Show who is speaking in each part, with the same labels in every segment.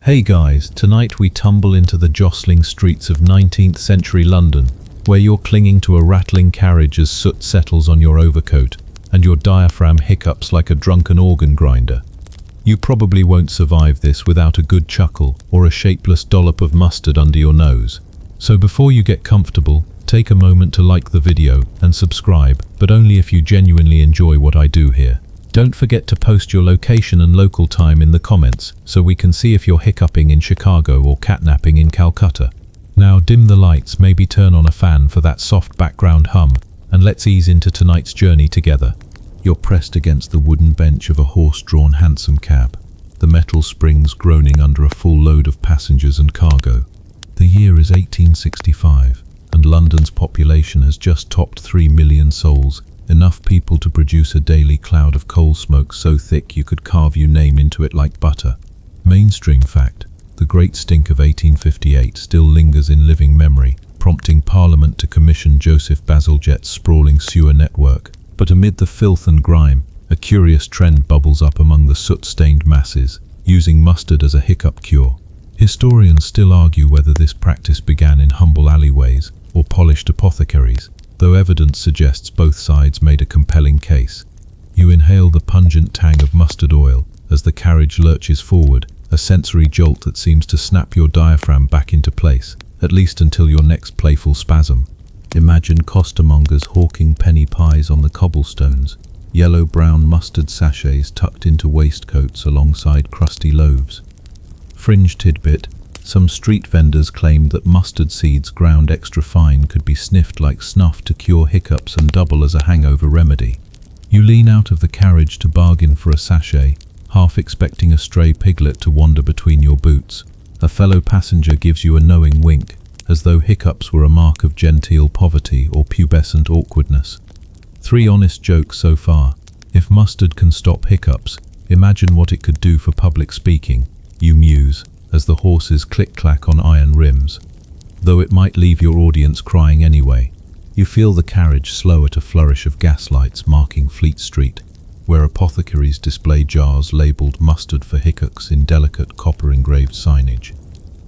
Speaker 1: Hey guys, tonight we tumble into the jostling streets of 19th century London, where you're clinging to a rattling carriage as soot settles on your overcoat, and your diaphragm hiccups like a drunken organ grinder. You probably won't survive this without a good chuckle or a shapeless dollop of mustard under your nose. So before you get comfortable, take a moment to like the video and subscribe, but only if you genuinely enjoy what I do here. Don't forget to post your location and local time in the comments so we can see if you're hiccuping in Chicago or catnapping in Calcutta. Now dim the lights, maybe turn on a fan for that soft background hum, and let's ease into tonight's journey together. You're pressed against the wooden bench of a horse-drawn hansom cab, the metal springs groaning under a full load of passengers and cargo. The year is 1865, and London's population has just topped 3 million souls, enough people to produce a daily cloud of coal smoke so thick you could carve your name into it like butter. Mainstream fact: the Great Stink of 1858 still lingers in living memory, prompting Parliament to commission Joseph Bazalgette's sprawling sewer network. But amid the filth and grime, a curious trend bubbles up among the soot-stained masses, using mustard as a hiccup cure. Historians still argue whether this practice began in humble alleyways or polished apothecaries, though evidence suggests both sides made a compelling case. You inhale the pungent tang of mustard oil as the carriage lurches forward, a sensory jolt that seems to snap your diaphragm back into place, at least until your next playful spasm. Imagine costermongers hawking penny pies on the cobblestones, yellow-brown mustard sachets tucked into waistcoats alongside crusty loaves. Fringe tidbit: some street vendors claimed that mustard seeds ground extra fine could be sniffed like snuff to cure hiccups and double as a hangover remedy. You lean out of the carriage to bargain for a sachet, half expecting a stray piglet to wander between your boots. A fellow passenger gives you a knowing wink, as though hiccups were a mark of genteel poverty or pubescent awkwardness. 3 honest jokes so far. If mustard can stop hiccups, imagine what it could do for public speaking, you muse, as the horses click-clack on iron rims. Though it might leave your audience crying anyway. You feel the carriage slow at a flourish of gaslights marking Fleet Street, where apothecaries display jars labelled mustard for hiccups in delicate copper-engraved signage.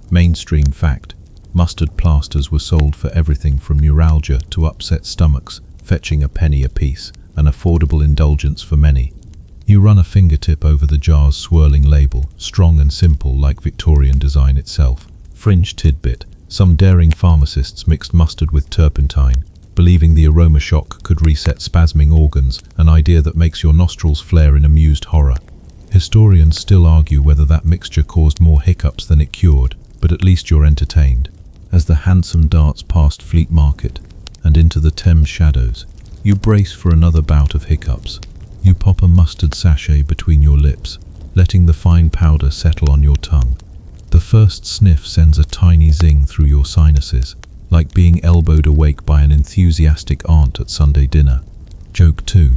Speaker 1: Mainstream fact: mustard plasters were sold for everything from neuralgia to upset stomachs, fetching a penny apiece, an affordable indulgence for many. You run a fingertip over the jar's swirling label, strong and simple like Victorian design itself. Fringe tidbit: some daring pharmacists mixed mustard with turpentine, believing the aroma shock could reset spasming organs, an idea that makes your nostrils flare in amused horror. Historians still argue whether that mixture caused more hiccups than it cured, but at least you're entertained. As the hansom darts past Fleet Market and into the Thames shadows, you brace for another bout of hiccups. You pop a mustard sachet between your lips, letting the fine powder settle on your tongue. The first sniff sends a tiny zing through your sinuses, like being elbowed awake by an enthusiastic aunt at Sunday dinner. Joke 2.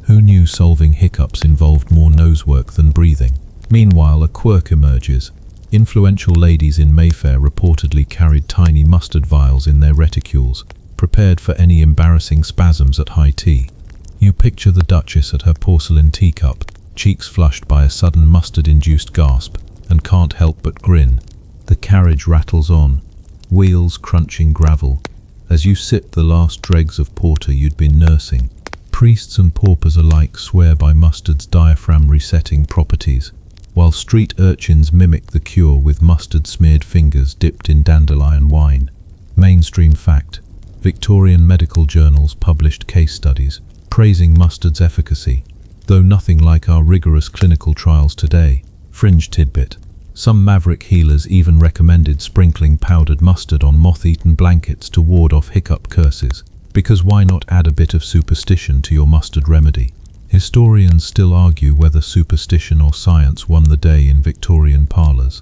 Speaker 1: Who knew solving hiccups involved more nosework than breathing? Meanwhile, a quirk emerges. Influential ladies in Mayfair reportedly carried tiny mustard vials in their reticules, prepared for any embarrassing spasms at high tea. You picture the Duchess at her porcelain teacup, cheeks flushed by a sudden mustard-induced gasp, and can't help but grin. The carriage rattles on, wheels crunching gravel, as you sip the last dregs of porter you'd been nursing. Priests and paupers alike swear by mustard's diaphragm-resetting properties, while street urchins mimic the cure with mustard-smeared fingers dipped in dandelion wine. Mainstream fact: Victorian medical journals published case studies praising mustard's efficacy, though nothing like our rigorous clinical trials today. Fringe tidbit: some maverick healers even recommended sprinkling powdered mustard on moth-eaten blankets to ward off hiccup curses, because why not add a bit of superstition to your mustard remedy? Historians still argue whether superstition or science won the day in Victorian parlours.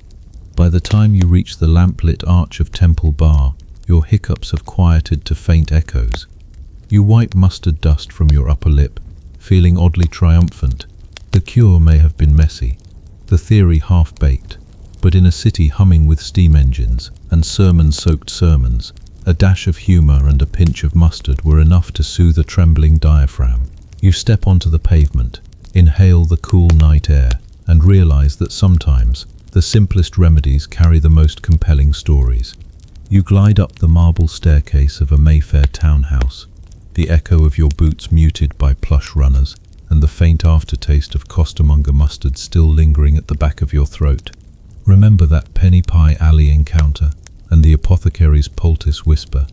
Speaker 1: By the time you reach the lamp-lit arch of Temple Bar, your hiccups have quieted to faint echoes. You wipe mustard dust from your upper lip, feeling oddly triumphant. The cure may have been messy, the theory half-baked, but in a city humming with steam engines and sermon-soaked sermons, a dash of humour and a pinch of mustard were enough to soothe a trembling diaphragm. You step onto the pavement, inhale the cool night air, and realize that sometimes The simplest remedies carry the most compelling stories. You glide up the marble staircase of a Mayfair townhouse, the echo of your boots muted by plush runners, and the faint aftertaste of costermonger mustard still lingering at the back of your throat. Remember that penny pie alley encounter and the apothecary's poultice whisper.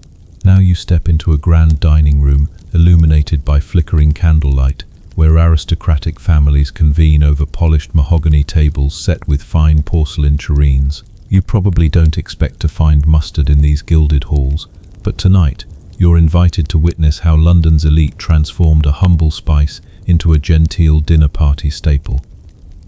Speaker 1: Now you step into a grand dining room illuminated by flickering candlelight, where aristocratic families convene over polished mahogany tables set with fine porcelain tureens. You probably don't expect to find mustard in these gilded halls, but tonight you're invited to witness how London's elite transformed a humble spice into a genteel dinner party staple.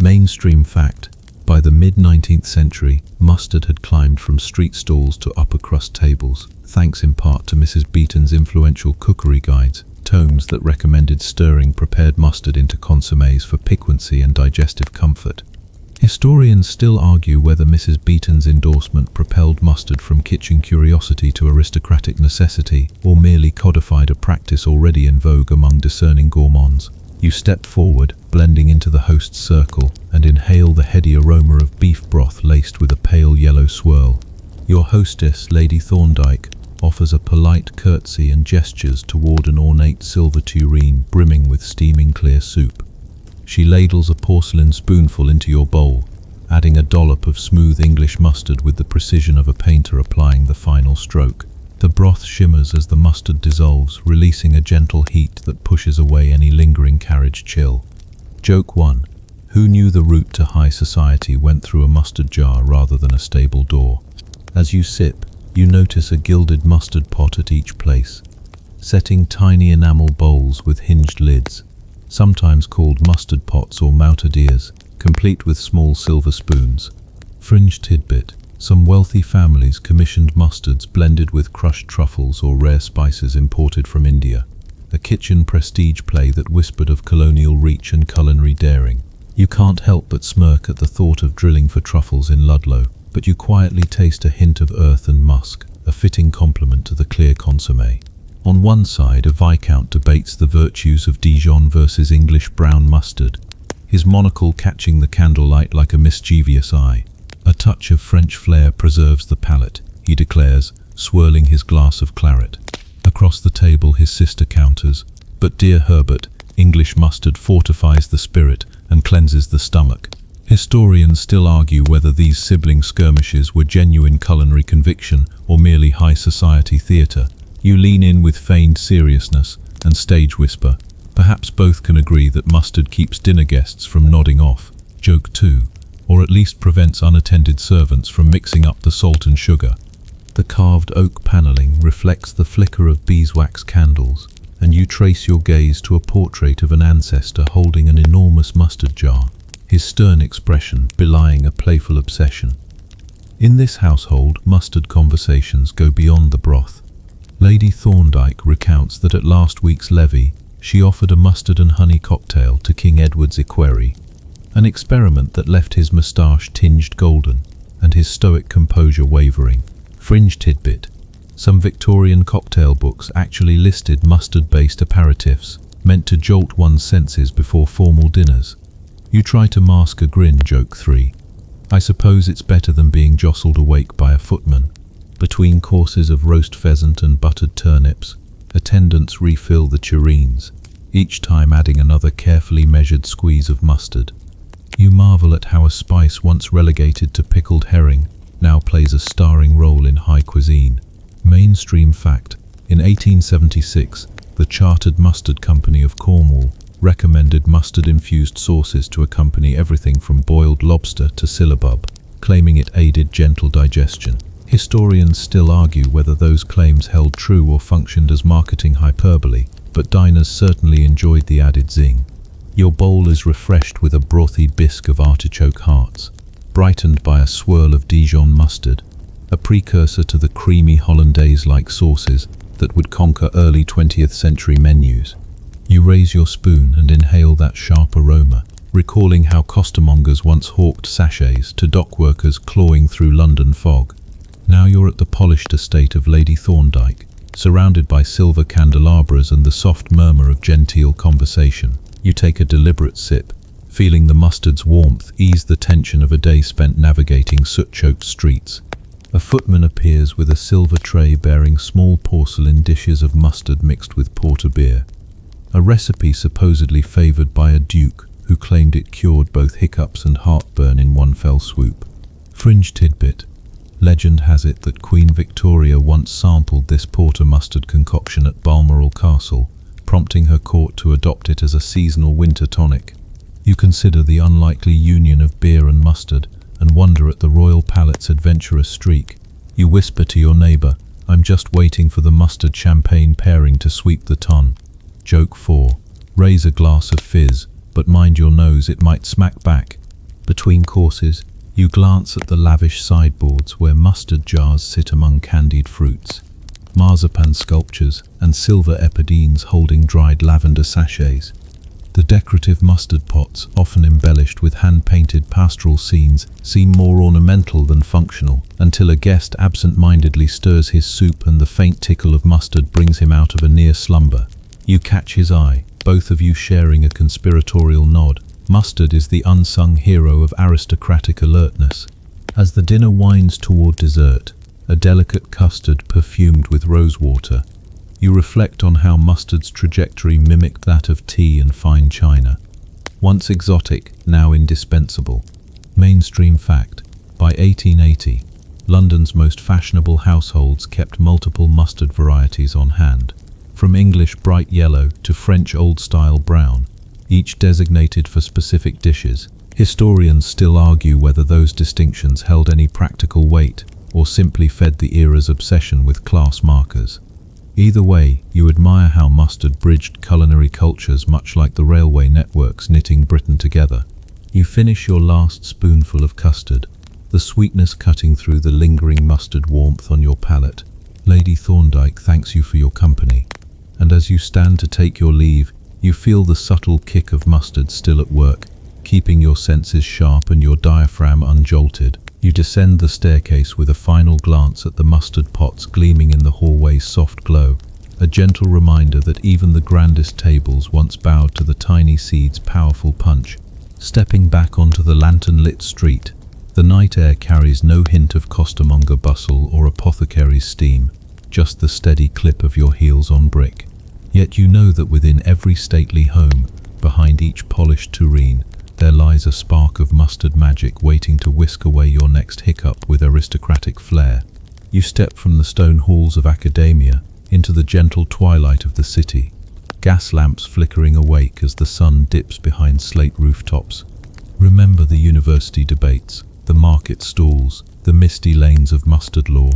Speaker 1: Mainstream fact: by the mid-19th century, mustard had climbed from street stalls to upper-crust tables, thanks in part to Mrs. Beeton's influential cookery guides, tomes that recommended stirring prepared mustard into consommes for piquancy and digestive comfort. Historians still argue whether Mrs. Beeton's endorsement propelled mustard from kitchen curiosity to aristocratic necessity, or merely codified a practice already in vogue among discerning gourmands. You step forward, blending into the host's circle, and inhale the heady aroma of beef broth laced with a pale yellow swirl. Your hostess, Lady Thorndyke, offers a polite curtsy and gestures toward an ornate silver tureen brimming with steaming clear soup. She ladles a porcelain spoonful into your bowl, adding a dollop of smooth English mustard with the precision of a painter applying the final stroke. The broth shimmers as the mustard dissolves, releasing a gentle heat that pushes away any lingering carriage chill. Joke 1. Who knew the route to high society went through a mustard jar rather than a stable door? As you sip, you notice a gilded mustard pot at each place, setting tiny enamel bowls with hinged lids, sometimes called mustard pots or moutardiers, complete with small silver spoons. Fringe tidbit: some wealthy families commissioned mustards blended with crushed truffles or rare spices imported from India, a kitchen prestige play that whispered of colonial reach and culinary daring. You can't help but smirk at the thought of drilling for truffles in Ludlow, but you quietly taste a hint of earth and musk, a fitting complement to the clear consommé. On one side, a viscount debates the virtues of Dijon versus English brown mustard, his monocle catching the candlelight like a mischievous eye. A touch of French flair preserves the palate, he declares, swirling his glass of claret. Across the table his sister counters, but dear Herbert, English mustard fortifies the spirit and cleanses the stomach. Historians still argue whether these sibling skirmishes were genuine culinary conviction or merely high society theatre. You lean in with feigned seriousness and stage whisper. Perhaps both can agree that mustard keeps dinner guests from nodding off. Joke 2. Or at least prevents unattended servants from mixing up the salt and sugar. The carved oak panelling reflects the flicker of beeswax candles, and you trace your gaze to a portrait of an ancestor holding an enormous mustard jar, his stern expression belying a playful obsession. In this household, mustard conversations go beyond the broth. Lady Thorndyke recounts that at last week's levee, she offered a mustard and honey cocktail to King Edward's equerry, an experiment that left his moustache tinged golden and his stoic composure wavering. Fringe tidbit: some Victorian cocktail books actually listed mustard-based aperitifs, meant to jolt one's senses before formal dinners. You try to mask a grin. Joke 3. I suppose it's better than being jostled awake by a footman. Between courses of roast pheasant and buttered turnips, attendants refill the tureens, each time adding another carefully measured squeeze of mustard. You marvel at how a spice once relegated to pickled herring now plays a starring role in high cuisine. Mainstream fact: in 1876, the Chartered Mustard Company of Cornwall recommended mustard-infused sauces to accompany everything from boiled lobster to syllabub, claiming it aided gentle digestion. Historians still argue whether those claims held true or functioned as marketing hyperbole, but diners certainly enjoyed the added zing. Your bowl is refreshed with a brothy bisque of artichoke hearts, brightened by a swirl of Dijon mustard, a precursor to the creamy hollandaise-like sauces that would conquer early 20th century menus. You raise your spoon and inhale that sharp aroma, recalling how costermongers once hawked sachets to dockworkers clawing through London fog. Now you're at the polished estate of Lady Thorndyke, surrounded by silver candelabras and the soft murmur of genteel conversation. You take a deliberate sip, Feeling the mustard's warmth ease the tension of a day spent navigating soot-choked streets. A footman appears with a silver tray bearing small porcelain dishes of mustard mixed with porter beer. A recipe supposedly favoured by a duke who claimed it cured both hiccups and heartburn in one fell swoop. Fringe tidbit. Legend has it that Queen Victoria once sampled this porter mustard concoction at Balmoral Castle, prompting her court to adopt it as a seasonal winter tonic. You consider the unlikely union of beer and mustard, and wonder at the royal palate's adventurous streak. You whisper to your neighbour, "I'm just waiting for the mustard champagne pairing to sweep the ton." Joke 4. Raise a glass of fizz, but mind your nose, it might smack back. Between courses, you glance at the lavish sideboards where mustard jars sit among candied fruits, marzipan sculptures, and silver epidines holding dried lavender sachets. The decorative mustard pots, often embellished with hand-painted pastoral scenes, seem more ornamental than functional, until a guest absent-mindedly stirs his soup and the faint tickle of mustard brings him out of a near slumber. You catch his eye, both of you sharing a conspiratorial nod. Mustard is the unsung hero of aristocratic alertness. As the dinner winds toward dessert, a delicate custard perfumed with rosewater, you reflect on how mustard's trajectory mimicked that of tea and fine china. Once exotic, now indispensable. Mainstream fact. By 1880, London's most fashionable households kept multiple mustard varieties on hand, from English bright yellow to French old-style brown, each designated for specific dishes. Historians still argue whether those distinctions held any practical weight or simply fed the era's obsession with class markers. Either way, you admire how mustard bridged culinary cultures much like the railway networks knitting Britain together. You finish your last spoonful of custard, the sweetness cutting through the lingering mustard warmth on your palate. Lady Thorndyke thanks you for your company, and as you stand to take your leave, you feel the subtle kick of mustard still at work, keeping your senses sharp and your diaphragm unjolted. You descend the staircase with a final glance at the mustard pots gleaming in the hallway's soft glow, a gentle reminder that even the grandest tables once bowed to the tiny seed's powerful punch. Stepping back onto the lantern-lit street, the night air carries no hint of costermonger bustle or apothecary's steam, just the steady clip of your heels on brick. Yet you know that within every stately home, behind each polished tureen, there lies a spark of mustard magic waiting to whisk away your next hiccup with aristocratic flair. You step from the stone halls of academia into the gentle twilight of the city, gas lamps flickering awake as the sun dips behind slate rooftops. Remember the university debates, the market stalls, the misty lanes of mustard law.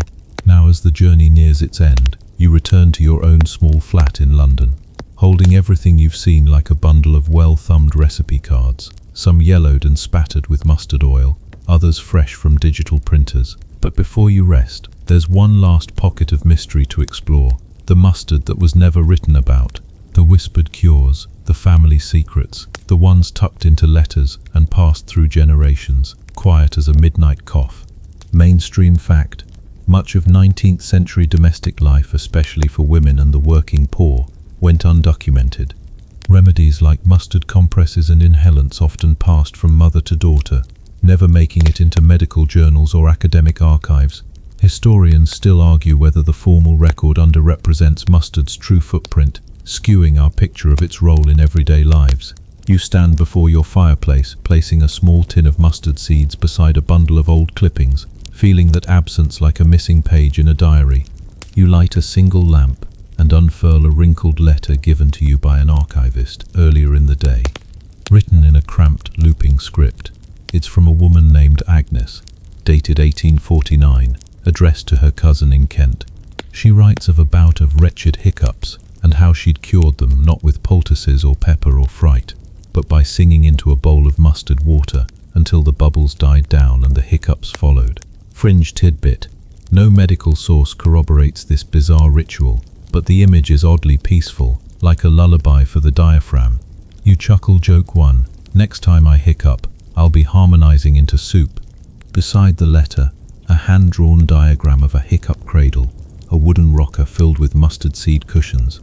Speaker 1: Now as the journey nears its end, you return to your own small flat in London, holding everything you've seen like a bundle of well-thumbed recipe cards, some yellowed and spattered with mustard oil, others fresh from digital printers. But before you rest, there's one last pocket of mystery to explore, the mustard that was never written about, the whispered cures, the family secrets, the ones tucked into letters and passed through generations, quiet as a midnight cough. Mainstream fact. Much of 19th century domestic life, especially for women and the working poor, went undocumented. Remedies like mustard compresses and inhalants often passed from mother to daughter, never making it into medical journals or academic archives. Historians still argue whether the formal record underrepresents mustard's true footprint, skewing our picture of its role in everyday lives. You stand before your fireplace, placing a small tin of mustard seeds beside a bundle of old clippings, feeling that absence like a missing page in a diary. You light a single lamp and unfurl a wrinkled letter given to you by an archivist earlier in the day. Written in a cramped, looping script, it's from a woman named Agnes, dated 1849, addressed to her cousin in Kent. She writes of a bout of wretched hiccups and how she'd cured them not with poultices or pepper or fright, but by singing into a bowl of mustard water until the bubbles died down and the hiccups followed. Fringe tidbit. No medical source corroborates this bizarre ritual, but the image is oddly peaceful, like a lullaby for the diaphragm. You chuckle. Joke 1. Next time I hiccup, I'll be harmonizing into soup. Beside the letter, a hand-drawn diagram of a hiccup cradle, a wooden rocker filled with mustard seed cushions.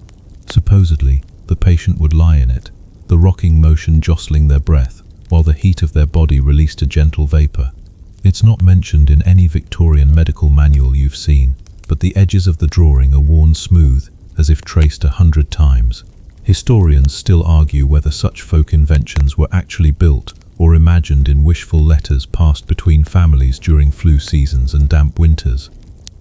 Speaker 1: Supposedly, the patient would lie in it, the rocking motion jostling their breath, while the heat of their body released a gentle vapor. It's not mentioned in any Victorian medical manual you've seen, but the edges of the drawing are worn smooth, as if traced 100 times. Historians still argue whether such folk inventions were actually built or imagined in wishful letters passed between families during flu seasons and damp winters.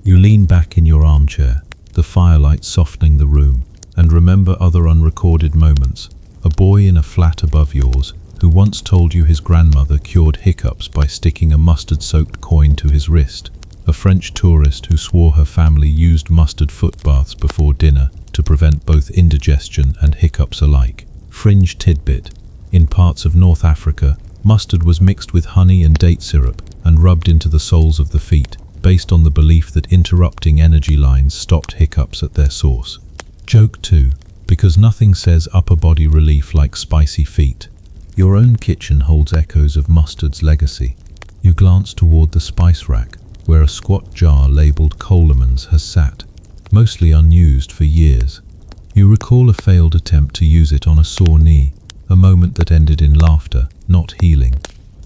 Speaker 1: You lean back in your armchair, the firelight softening the room, and remember other unrecorded moments. A boy in a flat above yours, who once told you his grandmother cured hiccups by sticking a mustard-soaked coin to his wrist. A French tourist who swore her family used mustard foot baths before dinner to prevent both indigestion and hiccups alike. Fringe tidbit. In parts of North Africa, mustard was mixed with honey and date syrup and rubbed into the soles of the feet, based on the belief that interrupting energy lines stopped hiccups at their source. Joke 2. Because nothing says upper body relief like spicy feet. Your own kitchen holds echoes of mustard's legacy. You glance toward the spice rack, where a squat jar labeled Coleman's has sat, mostly unused for years. You recall a failed attempt to use it on a sore knee, a moment that ended in laughter, not healing.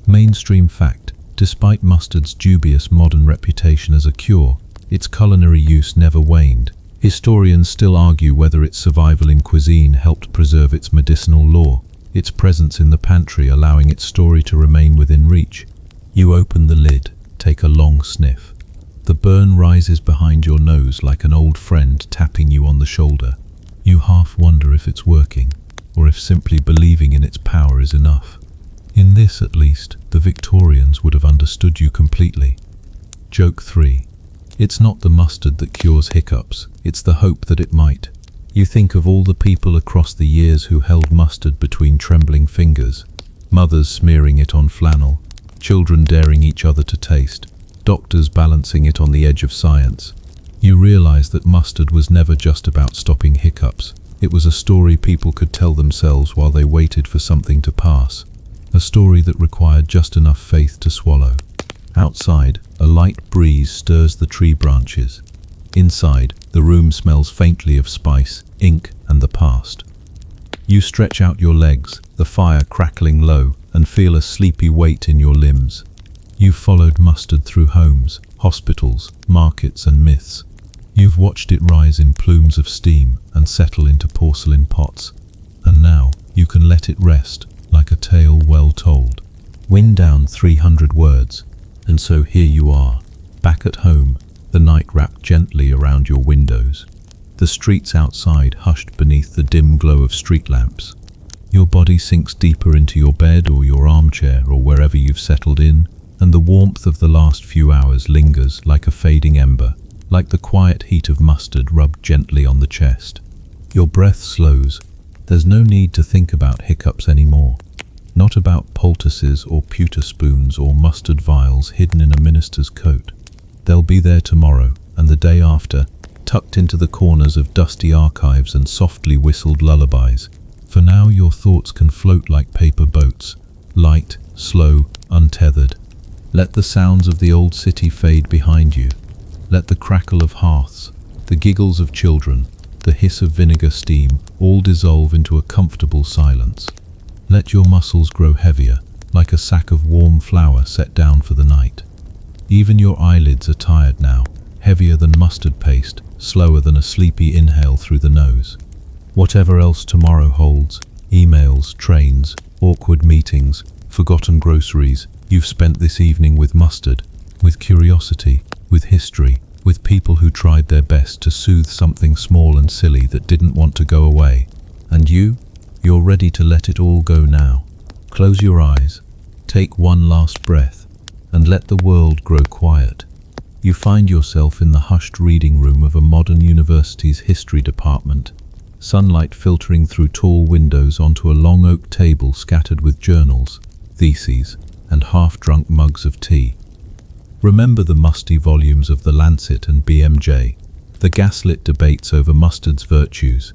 Speaker 1: Mainstream fact: despite mustard's dubious modern reputation as a cure, its culinary use never waned. Historians still argue whether its survival in cuisine helped preserve its medicinal lore, its presence in the pantry allowing its story to remain within reach. You open the lid, take a long sniff. The burn rises behind your nose like an old friend tapping you on the shoulder. You half wonder if it's working, or if simply believing in its power is enough. In this, at least, the Victorians would have understood you completely. Joke 3. It's not the mustard that cures hiccups, it's the hope that it might. You think of all the people across the years who held mustard between trembling fingers, mothers smearing it on flannel, children daring each other to taste, doctors balancing it on the edge of science. You realize that mustard was never just about stopping hiccups. It was a story people could tell themselves while they waited for something to pass. A story that required just enough faith to swallow. Outside, a light breeze stirs the tree branches. Inside, the room smells faintly of spice, ink, and the past. You stretch out your legs, the fire crackling low, and feel a sleepy weight in your limbs. You've followed mustard through homes, hospitals, markets, and myths. You've watched it rise in plumes of steam and settle into porcelain pots. And now, you can let it rest, like a tale well told. Wind down 300 words, and so here you are, back at home, the night wrapped gently around your windows. The streets outside hushed beneath the dim glow of street lamps. Your body sinks deeper into your bed or your armchair or wherever you've settled in, and the warmth of the last few hours lingers like a fading ember, like the quiet heat of mustard rubbed gently on the chest. Your breath slows. There's no need to think about hiccups anymore. Not about poultices or pewter spoons or mustard vials hidden in a minister's coat. They'll be there tomorrow and the day after, tucked into the corners of dusty archives and softly whistled lullabies. For now, your thoughts can float like paper boats, light, slow, untethered. Let the sounds of the old city fade behind you. Let the crackle of hearths, the giggles of children, the hiss of vinegar steam all dissolve into a comfortable silence. Let your muscles grow heavier, like a sack of warm flour set down for the night. Even your eyelids are tired now, heavier than mustard paste, slower than a sleepy inhale through the nose. Whatever else tomorrow holds, emails, trains, awkward meetings, forgotten groceries, you've spent this evening with mustard, with curiosity, with history, with people who tried their best to soothe something small and silly that didn't want to go away. And you're ready to let it all go now. Close your eyes, take one last breath, and let the world grow quiet. You find yourself in the hushed reading room of a modern university's history department, sunlight filtering through tall windows onto a long oak table scattered with journals, theses, and half-drunk mugs of tea. Remember the musty volumes of The Lancet and BMJ, the gaslit debates over mustard's virtues.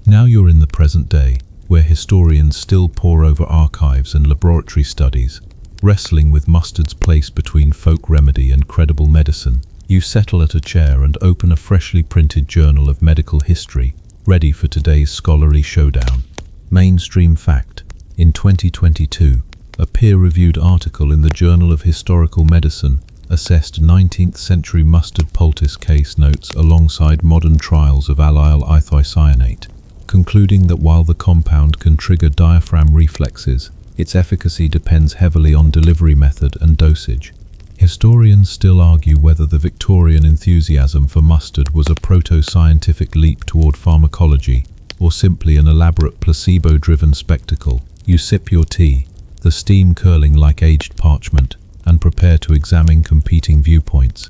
Speaker 1: Now you're in the present day, where historians still pore over archives and laboratory studies, wrestling with mustard's place between folk remedy and credible medicine. You settle at a chair and open a freshly printed journal of medical history, ready for today's scholarly showdown. Mainstream fact: in 2022, A peer-reviewed article in the Journal of Historical Medicine assessed 19th century mustard poultice case notes alongside modern trials of allyl isocyanate, concluding that while the compound can trigger diaphragm reflexes, its efficacy depends heavily on delivery method and dosage. Historians still argue whether the Victorian enthusiasm for mustard was a proto-scientific leap toward pharmacology or simply an elaborate placebo-driven spectacle. You sip your tea, the steam curling like aged parchment, and prepare to examine competing viewpoints.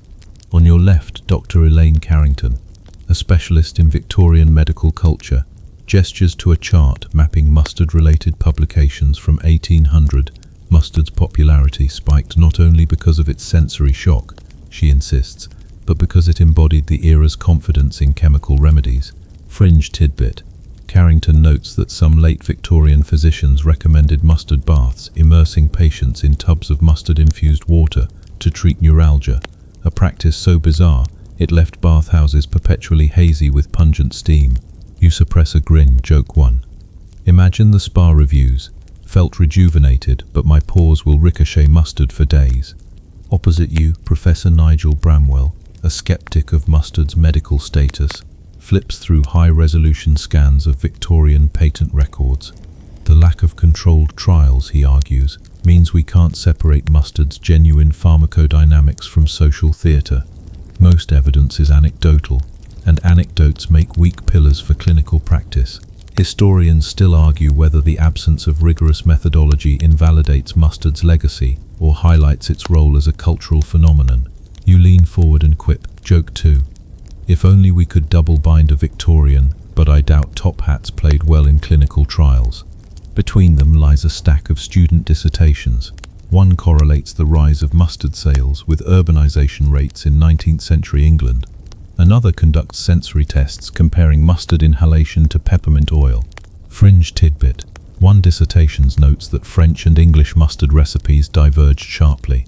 Speaker 1: On your left, Dr. Elaine Carrington, a specialist in Victorian medical culture, gestures to a chart mapping mustard-related publications from 1800. Mustard's popularity spiked not only because of its sensory shock, she insists, but because it embodied the era's confidence in chemical remedies. Fringe tidbit. Carrington notes that some late Victorian physicians recommended mustard baths, immersing patients in tubs of mustard-infused water to treat neuralgia, a practice so bizarre it left bathhouses perpetually hazy with pungent steam. You suppress a grin, joke 1. Imagine the spa reviews. Felt rejuvenated, but my pores will ricochet mustard for days. Opposite you, Professor Nigel Bramwell, a skeptic of mustard's medical status, flips through high-resolution scans of Victorian patent records. The lack of controlled trials, he argues, means we can't separate mustard's genuine pharmacodynamics from social theatre. Most evidence is anecdotal, and anecdotes make weak pillars for clinical practice. Historians still argue whether the absence of rigorous methodology invalidates mustard's legacy or highlights its role as a cultural phenomenon. You lean forward and quip, joke 2. If only we could double bind a Victorian, but I doubt top hats played well in clinical trials. Between them lies a stack of student dissertations. One correlates the rise of mustard sales with urbanization rates in 19th century England. Another conducts sensory tests comparing mustard inhalation to peppermint oil. Fringe tidbit. One dissertation notes that French and English mustard recipes diverged sharply.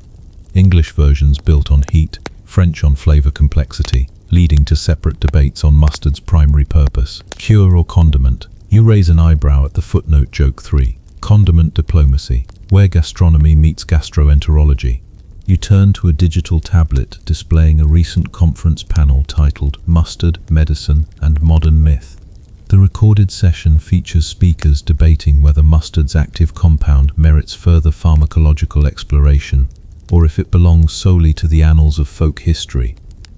Speaker 1: English versions built on heat, French on flavor complexity, leading to separate debates on mustard's primary purpose. Cure or condiment? You raise an eyebrow at the footnote, joke 3. Condiment diplomacy, where gastronomy meets gastroenterology. You turn to a digital tablet displaying a recent conference panel titled Mustard, Medicine and Modern Myth. The recorded session features speakers debating whether mustard's active compound merits further pharmacological exploration, or if it belongs solely to the annals of folk history.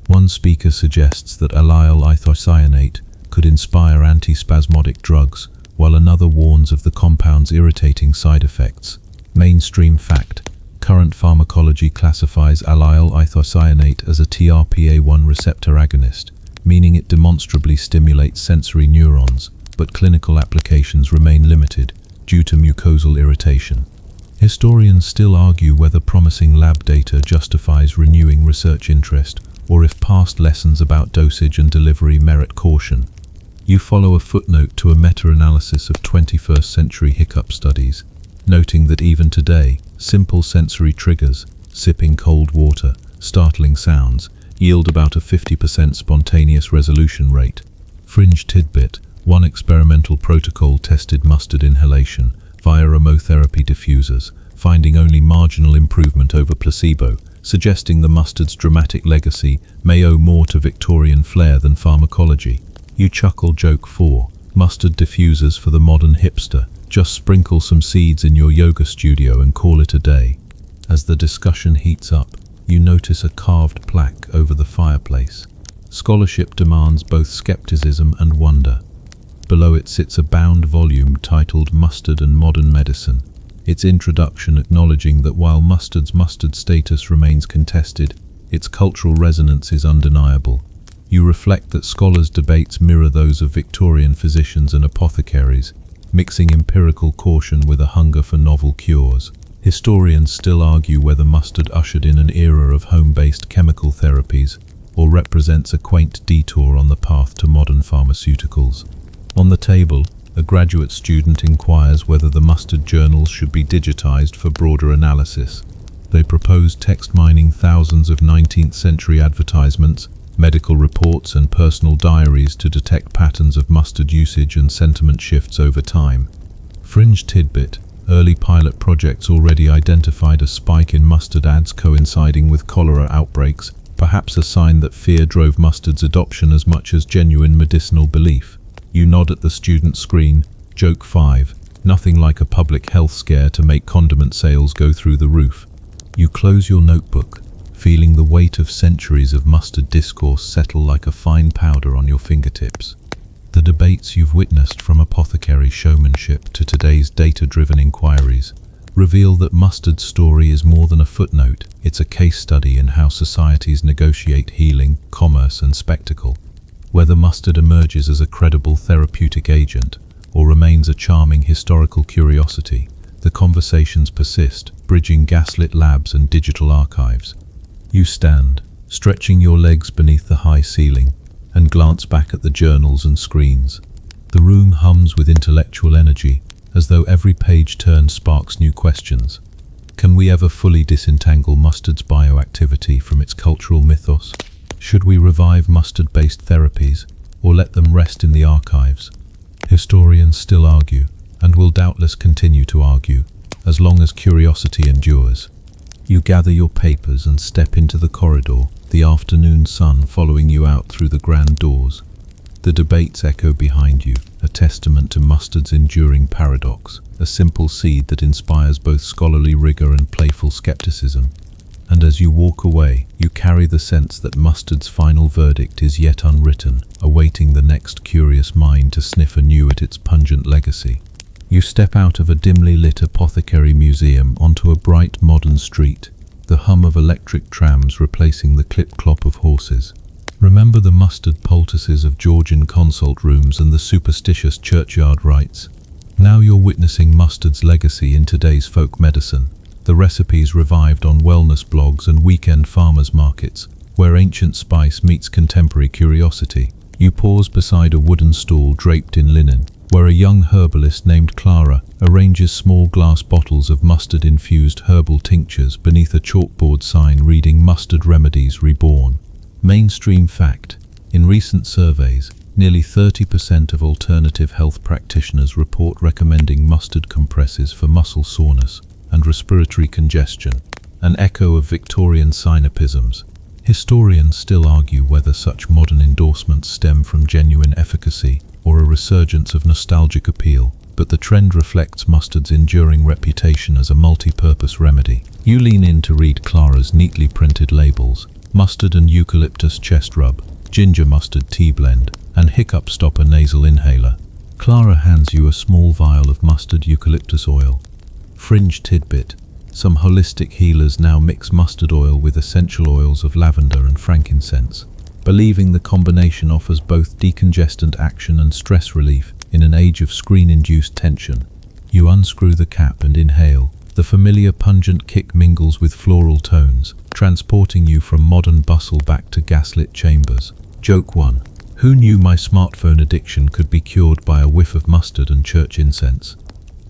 Speaker 1: One speaker suggests that allyl isocyanate could inspire antispasmodic drugs, while another warns of the compound's irritating side effects. Mainstream fact. Current pharmacology classifies allyl isocyanate as a TRPA1 receptor agonist, meaning it demonstrably stimulates sensory neurons, but clinical applications remain limited due to mucosal irritation. Historians still argue whether promising lab data justifies renewing research interest, or if past lessons about dosage and delivery merit caution. You follow a footnote to a meta-analysis of 21st century hiccup studies, noting that even today, simple sensory triggers, sipping cold water, startling sounds, yield about a 50% spontaneous resolution rate. Fringe tidbit. One experimental protocol tested mustard inhalation via aromatherapy diffusers, finding only marginal improvement over placebo, suggesting the mustard's dramatic legacy may owe more to Victorian flair than pharmacology. You chuckle, joke 4. Mustard diffusers for the modern hipster. Just sprinkle some seeds in your yoga studio and call it a day. As the discussion heats up, you notice a carved plaque over the fireplace. Scholarship demands both skepticism and wonder. Below it sits a bound volume titled Mustard and Modern Medicine, its introduction acknowledging that while mustard's mustard status remains contested, its cultural resonance is undeniable. You reflect that scholars' debates mirror those of Victorian physicians and apothecaries, mixing empirical caution with a hunger for novel cures. Historians still argue whether mustard ushered in an era of home-based chemical therapies or represents a quaint detour on the path to modern pharmaceuticals. On the table, a graduate student inquires whether the mustard journals should be digitized for broader analysis. They propose text mining thousands of 19th century advertisements, medical reports and personal diaries to detect patterns of mustard usage and sentiment shifts over time. Fringe tidbit. Early pilot projects already identified a spike in mustard ads coinciding with cholera outbreaks, perhaps a sign that fear drove mustard's adoption as much as genuine medicinal belief. You nod at the student screen. Joke 5. Nothing like a public health scare to make condiment sales go through the roof. You close your notebook, feeling the weight of centuries of mustard discourse settle like a fine powder on your fingertips. The debates you've witnessed, from apothecary showmanship to today's data-driven inquiries, reveal that mustard's story is more than a footnote. It's a case study in how societies negotiate healing, commerce, and spectacle. Whether mustard emerges as a credible therapeutic agent or remains a charming historical curiosity, the conversations persist, bridging gaslit labs and digital archives. You stand, stretching your legs beneath the high ceiling, and glance back at the journals and screens. The room hums with intellectual energy, as though every page turned sparks new questions. Can we ever fully disentangle mustard's bioactivity from its cultural mythos? Should we revive mustard-based therapies, or let them rest in the archives? Historians still argue, and will doubtless continue to argue, as long as curiosity endures. You gather your papers and step into the corridor, the afternoon sun following you out through the grand doors. The debates echo behind you, a testament to mustard's enduring paradox, a simple seed that inspires both scholarly rigor and playful skepticism. And as you walk away, you carry the sense that mustard's final verdict is yet unwritten, awaiting the next curious mind to sniff anew at its pungent legacy. You step out of a dimly lit apothecary museum onto a bright modern street, the hum of electric trams replacing the clip-clop of horses. Remember the mustard poultices of Georgian consult rooms and the superstitious churchyard rites. Now you're witnessing mustard's legacy in today's folk medicine, the recipes revived on wellness blogs and weekend farmers markets, where ancient spice meets contemporary curiosity. You pause beside a wooden stool draped in linen, where a young herbalist named Clara arranges small glass bottles of mustard-infused herbal tinctures beneath a chalkboard sign reading "Mustard Remedies Reborn." Mainstream fact: in recent surveys, nearly 30% of alternative health practitioners report recommending mustard compresses for muscle soreness and respiratory congestion, an echo of Victorian synopisms. Historians still argue whether such modern endorsements stem from genuine efficacy or a resurgence of nostalgic appeal, but the trend reflects mustard's enduring reputation as a multi-purpose remedy. You lean in to read Clara's neatly printed labels: mustard and eucalyptus chest rub, ginger mustard tea blend, and hiccup stopper nasal inhaler. Clara hands you a small vial of mustard eucalyptus oil. Fringe tidbit: some holistic healers now mix mustard oil with essential oils of lavender and frankincense, believing the combination offers both decongestant action and stress relief in an age of screen-induced tension. You unscrew the cap and inhale. The familiar pungent kick mingles with floral tones, transporting you from modern bustle back to gaslit chambers. Joke 1. Who knew my smartphone addiction could be cured by a whiff of mustard and church incense?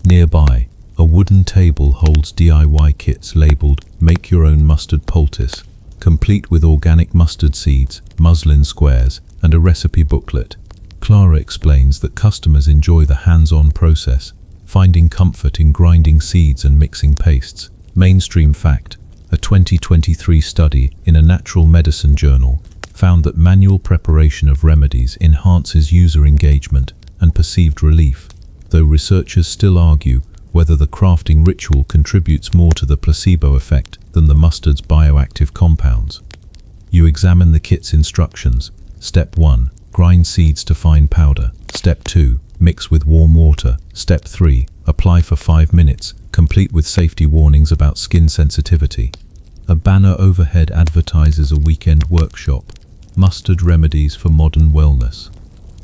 Speaker 1: Nearby, a wooden table holds DIY kits labeled "Make Your Own Mustard Poultice," complete with organic mustard seeds, muslin squares, and a recipe booklet. Clara explains that customers enjoy the hands-on process, finding comfort in grinding seeds and mixing pastes. Mainstream fact: a 2023 study in a natural medicine journal found that manual preparation of remedies enhances user engagement and perceived relief, though researchers still argue whether the crafting ritual contributes more to the placebo effect than the mustard's bioactive compounds. You examine the kit's instructions. Step 1. Grind seeds to fine powder. Step 2. Mix with warm water. Step 3. Apply for 5 minutes, complete with safety warnings about skin sensitivity. A banner overhead advertises a weekend workshop: Mustard Remedies for Modern Wellness.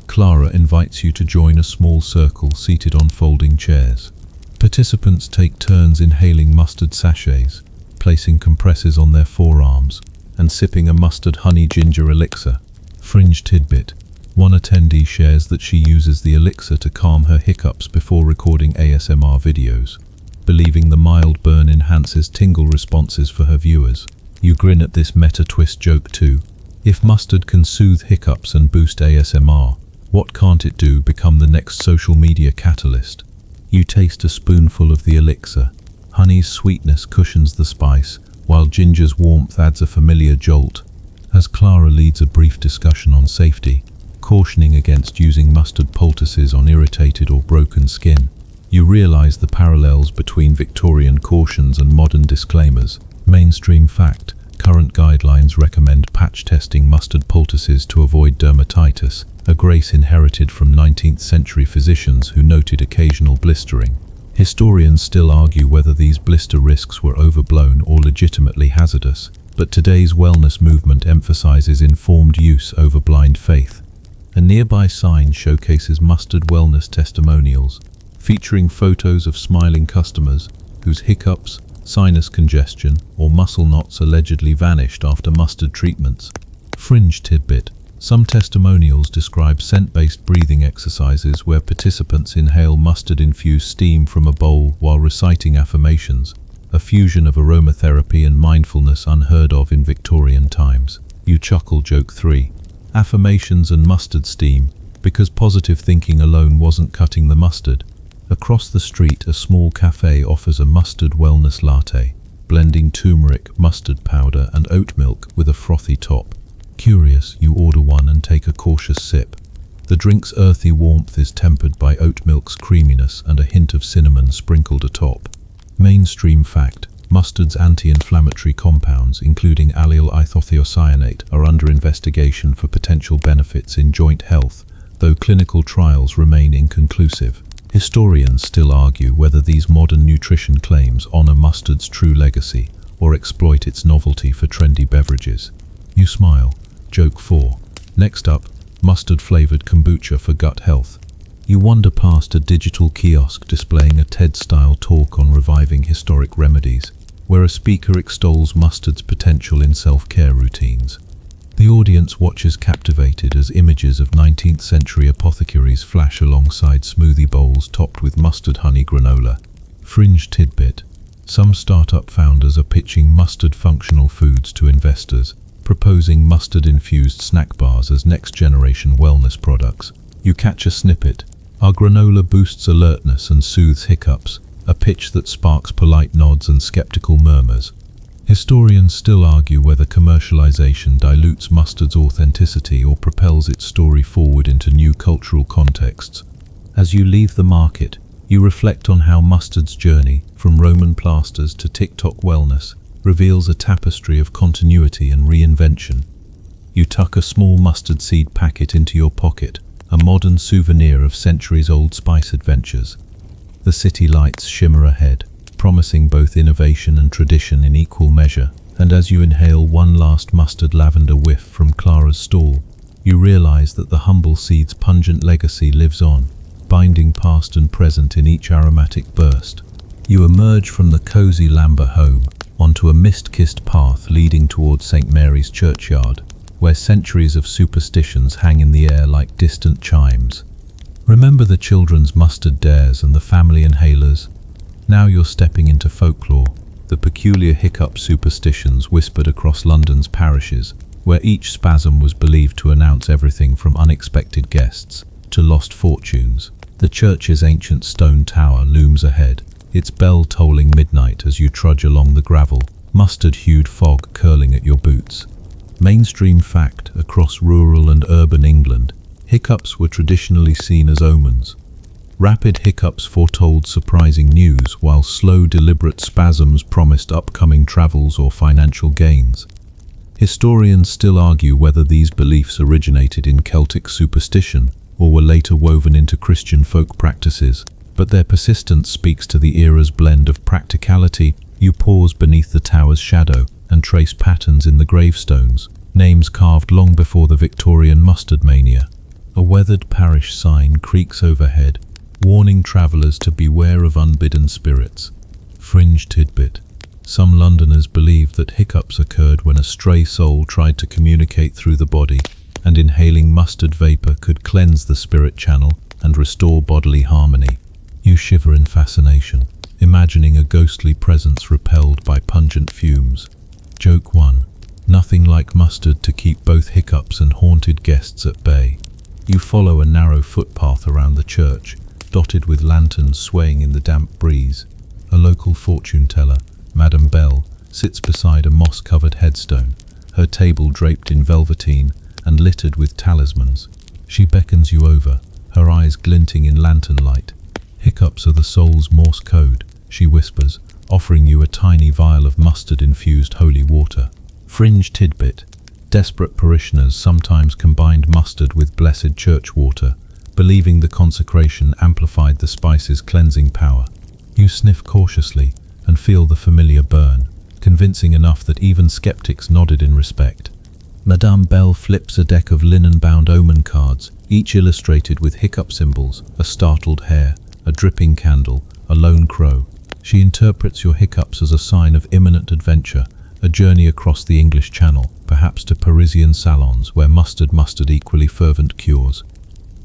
Speaker 1: Clara invites you to join a small circle seated on folding chairs. Participants take turns inhaling mustard sachets, placing compresses on their forearms, and sipping a mustard honey ginger elixir. Fringe tidbit: one attendee shares that she uses the elixir to calm her hiccups before recording ASMR videos, believing the mild burn enhances tingle responses for her viewers. You grin at this meta-twist. Joke 2. If mustard can soothe hiccups and boost ASMR, what can't it do? Become the next social media catalyst. You taste a spoonful of the elixir. Honey's sweetness cushions the spice, while ginger's warmth adds a familiar jolt. As Clara leads a brief discussion on safety, cautioning against using mustard poultices on irritated or broken skin, you realize the parallels between Victorian cautions and modern disclaimers. Mainstream fact: current guidelines recommend patch testing mustard poultices to avoid dermatitis, a grace inherited from 19th century physicians who noted occasional blistering. Historians still argue whether these blister risks were overblown or legitimately hazardous, but today's wellness movement emphasizes informed use over blind faith. A nearby sign showcases mustard wellness testimonials, featuring photos of smiling customers whose hiccups, sinus congestion, or muscle knots allegedly vanished after mustard treatments. Fringe tidbit: some testimonials describe scent-based breathing exercises where participants inhale mustard-infused steam from a bowl while reciting affirmations, a fusion of aromatherapy and mindfulness unheard of in Victorian times. You chuckle. Joke 3. Affirmations and mustard steam, because positive thinking alone wasn't cutting the mustard. Across the street, a small cafe offers a mustard wellness latte, blending turmeric, mustard powder, and oat milk with a frothy top. Curious, you order one and take a cautious sip. The drink's earthy warmth is tempered by oat milk's creaminess and a hint of cinnamon sprinkled atop. Mainstream fact: mustard's anti-inflammatory compounds, including allyl isothiocyanate, are under investigation for potential benefits in joint health, though clinical trials remain inconclusive. Historians still argue whether these modern nutrition claims honor mustard's true legacy or exploit its novelty for trendy beverages. You smile. Joke 4. Next up, mustard-flavored kombucha for gut health. You wander past a digital kiosk displaying a TED-style talk on reviving historic remedies, where a speaker extols mustard's potential in self-care routines. The audience watches captivated as images of 19th century apothecaries flash alongside smoothie bowls topped with mustard honey granola. Fringe tidbit: some startup founders are pitching mustard functional foods to investors, proposing mustard-infused snack bars as next-generation wellness products. You catch a snippet: our granola boosts alertness and soothes hiccups, a pitch that sparks polite nods and skeptical murmurs. Historians still argue whether commercialization dilutes mustard's authenticity or propels its story forward into new cultural contexts. As you leave the market, you reflect on how mustard's journey, from Roman plasters to TikTok wellness, reveals a tapestry of continuity and reinvention. You tuck a small mustard seed packet into your pocket, a modern souvenir of centuries-old spice adventures. The city lights shimmer ahead, promising both innovation and tradition in equal measure, and as you inhale one last mustard lavender whiff from Clara's stall, you realize that the humble seed's pungent legacy lives on, binding past and present in each aromatic burst. You emerge from the cozy Lambert home onto a mist-kissed path leading towards St. Mary's churchyard, where centuries of superstitions hang in the air like distant chimes. Remember the children's mustard dares and the family inhalers? Now you're stepping into folklore, the peculiar hiccup superstitions whispered across London's parishes, where each spasm was believed to announce everything from unexpected guests to lost fortunes. The church's ancient stone tower looms ahead, its bell tolling midnight as you trudge along the gravel, mustard-hued fog curling at your boots. Mainstream fact: across rural and urban England, hiccups were traditionally seen as omens. Rapid hiccups foretold surprising news, while slow, deliberate spasms promised upcoming travels or financial gains. Historians still argue whether these beliefs originated in Celtic superstition or were later woven into Christian folk practices, but their persistence speaks to the era's blend of practicality. You pause beneath the tower's shadow and trace patterns in the gravestones, names carved long before the Victorian mustard mania. A weathered parish sign creaks overhead, warning travellers to beware of unbidden spirits. Fringe tidbit: some Londoners believe that hiccups occurred when a stray soul tried to communicate through the body, and inhaling mustard vapour could cleanse the spirit channel and restore bodily harmony. You shiver in fascination, imagining a ghostly presence repelled by pungent fumes. Joke 1. Nothing like mustard to keep both hiccups and haunted guests at bay. You follow a narrow footpath around the church, dotted with lanterns swaying in the damp breeze. A local fortune teller, Madame Belle, sits beside a moss-covered headstone, her table draped in velveteen and littered with talismans. She beckons you over, her eyes glinting in lantern light. "Hiccups are the soul's Morse code," she whispers, offering you a tiny vial of mustard-infused holy water. Fringe tidbit: desperate parishioners sometimes combined mustard with blessed church water, believing the consecration amplified the spice's cleansing power. You sniff cautiously and feel the familiar burn, convincing enough that even skeptics nodded in respect. Madame Belle flips a deck of linen-bound omen cards, each illustrated with hiccup symbols: a startled hare, a dripping candle, a lone crow. She interprets your hiccups as a sign of imminent adventure, a journey across the English Channel, perhaps to Parisian salons where mustard equally fervent cures.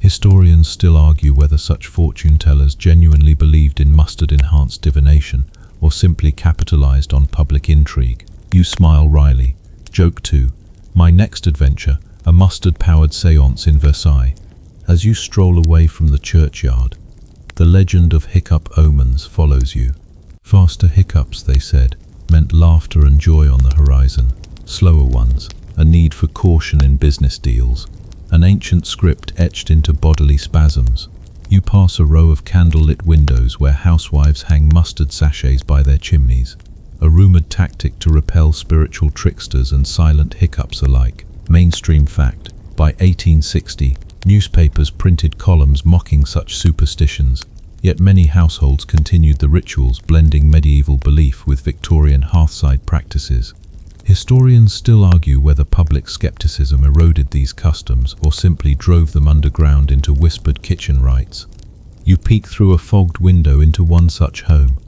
Speaker 1: Historians still argue whether such fortune tellers genuinely believed in mustard-enhanced divination or simply capitalized on public intrigue. You smile wryly. Joke 2. My next adventure, a mustard-powered séance in Versailles. As you stroll away from the churchyard, the legend of hiccup omens follows you. Faster hiccups, they said, meant laughter and joy on the horizon. Slower ones, a need for caution in business deals. An ancient script etched into bodily spasms. You pass a row of candle-lit windows where housewives hang mustard sachets by their chimneys, a rumored tactic to repel spiritual tricksters and silent hiccups alike. Mainstream fact: by 1860, newspapers printed columns mocking such superstitions, yet many households continued the rituals, blending medieval belief with Victorian hearthside practices. Historians still argue whether public skepticism eroded these customs or simply drove them underground into whispered kitchen rites. You peek through a fogged window into one such home,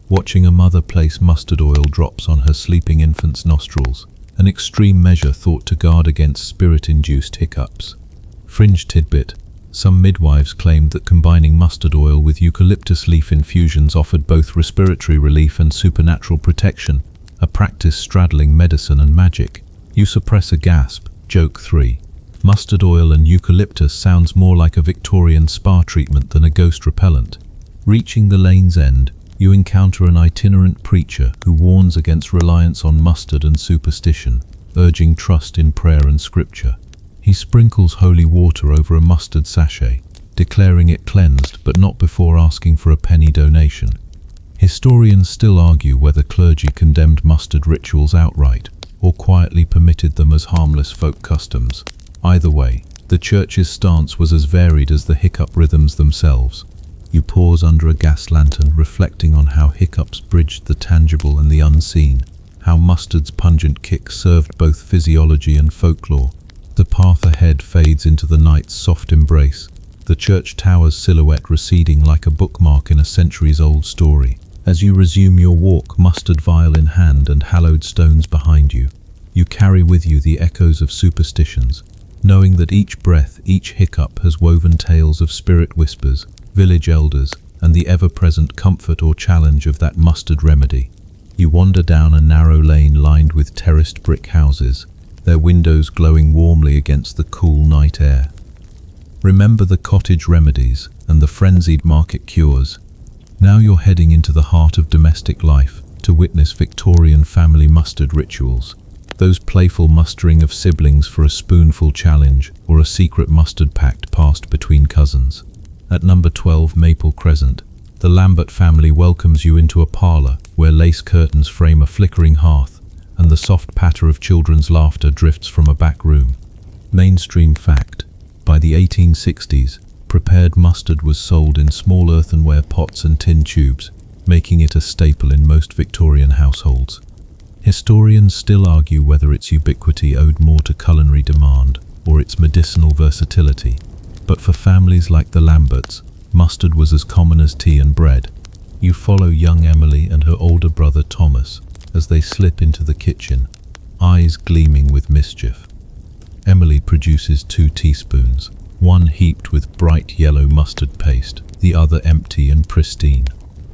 Speaker 1: watching a mother place mustard oil drops on her sleeping infant's nostrils, an extreme measure thought to guard against spirit-induced hiccups. Fringe tidbit: some midwives claimed that combining mustard oil with eucalyptus leaf infusions offered both respiratory relief and supernatural protection, a practice straddling medicine and magic. You suppress a gasp. Joke 3. Mustard oil and eucalyptus sounds more like a Victorian spa treatment than a ghost repellent. Reaching the lane's end, you encounter an itinerant preacher who warns against reliance on mustard and superstition, urging trust in prayer and scripture. He sprinkles holy water over a mustard sachet, declaring it cleansed but not before asking for a penny donation. Historians still argue whether clergy condemned mustard rituals outright or quietly permitted them as harmless folk customs. Either way, the church's stance was as varied as the hiccup rhythms themselves. You pause under a gas lantern, reflecting on how hiccups bridged the tangible and the unseen, how mustard's pungent kick served both physiology and folklore. The path ahead fades into the night's soft embrace, the church tower's silhouette receding like a bookmark in a centuries-old story. As you resume your walk, mustard vial in hand and hallowed stones behind you, you carry with you the echoes of superstitions, knowing that each breath, each hiccup has woven tales of spirit whispers, village elders, and the ever-present comfort or challenge of that mustard remedy. You wander down a narrow lane lined with terraced brick houses, their windows glowing warmly against the cool night air. Remember the cottage remedies and the frenzied market cures. Now you're heading into the heart of domestic life to witness Victorian family mustard rituals. Those playful mustering of siblings for a spoonful challenge or a secret mustard pact passed between cousins. At number 12 Maple Crescent, the Lambert family welcomes you into a parlor where lace curtains frame a flickering hearth and the soft patter of children's laughter drifts from a back room. Mainstream fact: by the 1860s, prepared mustard was sold in small earthenware pots and tin tubes, making it a staple in most Victorian households. Historians still argue whether its ubiquity owed more to culinary demand or its medicinal versatility, but for families like the Lamberts, mustard was as common as tea and bread. You follow young Emily and her older brother Thomas as they slip into the kitchen, eyes gleaming with mischief. Emily produces 2 teaspoons, one heaped with bright yellow mustard paste, the other empty and pristine.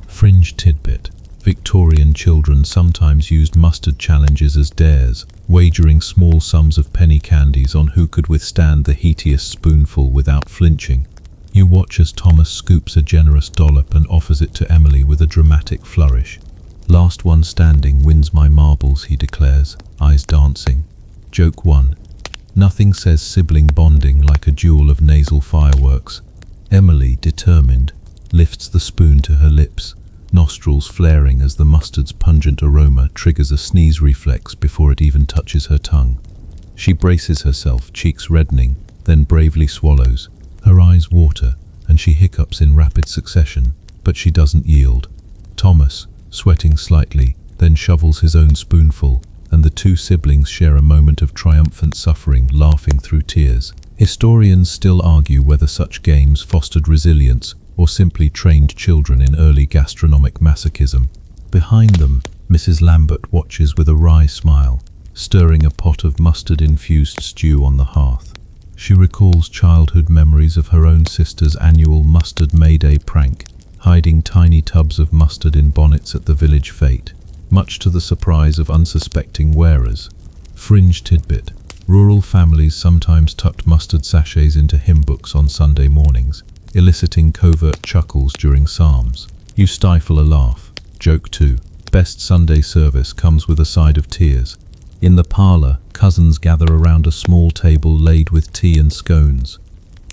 Speaker 1: Fringe tidbit: Victorian children sometimes used mustard challenges as dares, wagering small sums of penny candies on who could withstand the heatiest spoonful without flinching. You watch as Thomas scoops a generous dollop and offers it to Emily with a dramatic flourish. "Last one standing wins my marbles," he declares, eyes dancing. Joke 1. Nothing says sibling bonding like a duel of nasal fireworks. Emily, determined, lifts the spoon to her lips, nostrils flaring as the mustard's pungent aroma triggers a sneeze reflex before it even touches her tongue. She braces herself, cheeks reddening, then bravely swallows. Her eyes water, and she hiccups in rapid succession, but she doesn't yield. Thomas, sweating slightly, then shovels his own spoonful, and the two siblings share a moment of triumphant suffering, laughing through tears. Historians still argue whether such games fostered resilience or simply trained children in early gastronomic masochism. Behind them, Mrs. Lambert watches with a wry smile, stirring a pot of mustard-infused stew on the hearth. She recalls childhood memories of her own sister's annual mustard May Day prank, hiding tiny tubs of mustard in bonnets at the village fete, much to the surprise of unsuspecting wearers. Fringe tidbit: rural families sometimes tucked mustard sachets into hymn books on Sunday mornings, eliciting covert chuckles during psalms. You stifle a laugh. Joke 2. Best Sunday service comes with a side of tears. In the parlor, cousins gather around a small table laid with tea and scones.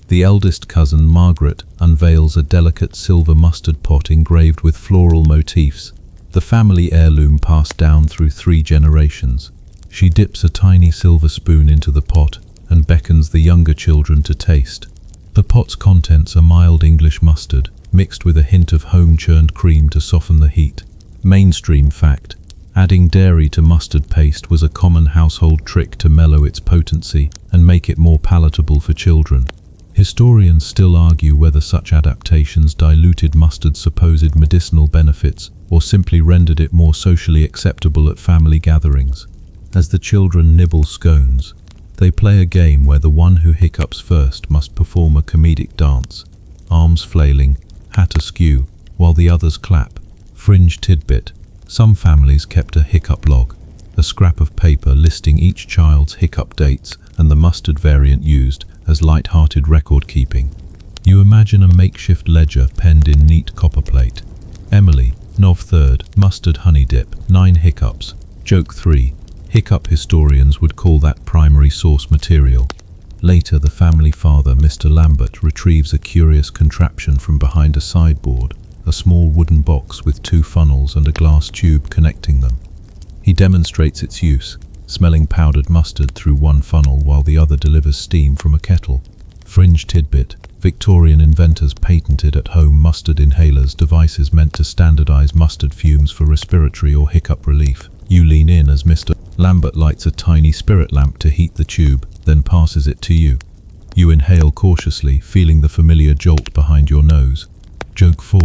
Speaker 1: The eldest cousin, Margaret, unveils a delicate silver mustard pot engraved with floral motifs, the family heirloom passed down through 3 generations. She dips a tiny silver spoon into the pot and beckons the younger children to taste. The pot's contents are mild English mustard, mixed with a hint of home-churned cream to soften the heat. Mainstream fact: adding dairy to mustard paste was a common household trick to mellow its potency and make it more palatable for children. Historians still argue whether such adaptations diluted mustard's supposed medicinal benefits or simply rendered it more socially acceptable at family gatherings. As the children nibble scones, they play a game where the one who hiccups first must perform a comedic dance, arms flailing, hat askew, while the others clap. Fringe tidbit: some families kept a hiccup log, a scrap of paper listing each child's hiccup dates and the mustard variant used as light-hearted record-keeping. You imagine a makeshift ledger penned in neat copperplate. Emily, Nov 3rd, mustard honey dip, 9 hiccups. Joke 3. Hiccup historians would call that primary source material. Later, the family father, Mr. Lambert, retrieves a curious contraption from behind a sideboard, a small wooden box with 2 funnels and a glass tube connecting them. He demonstrates its use, smelling powdered mustard through one funnel while the other delivers steam from a kettle. Fringe tidbit: Victorian inventors patented at-home mustard inhalers, devices meant to standardize mustard fumes for respiratory or hiccup relief. You lean in as Mr. Lambert lights a tiny spirit lamp to heat the tube, then passes it to you. You inhale cautiously, feeling the familiar jolt behind your nose. Joke 4.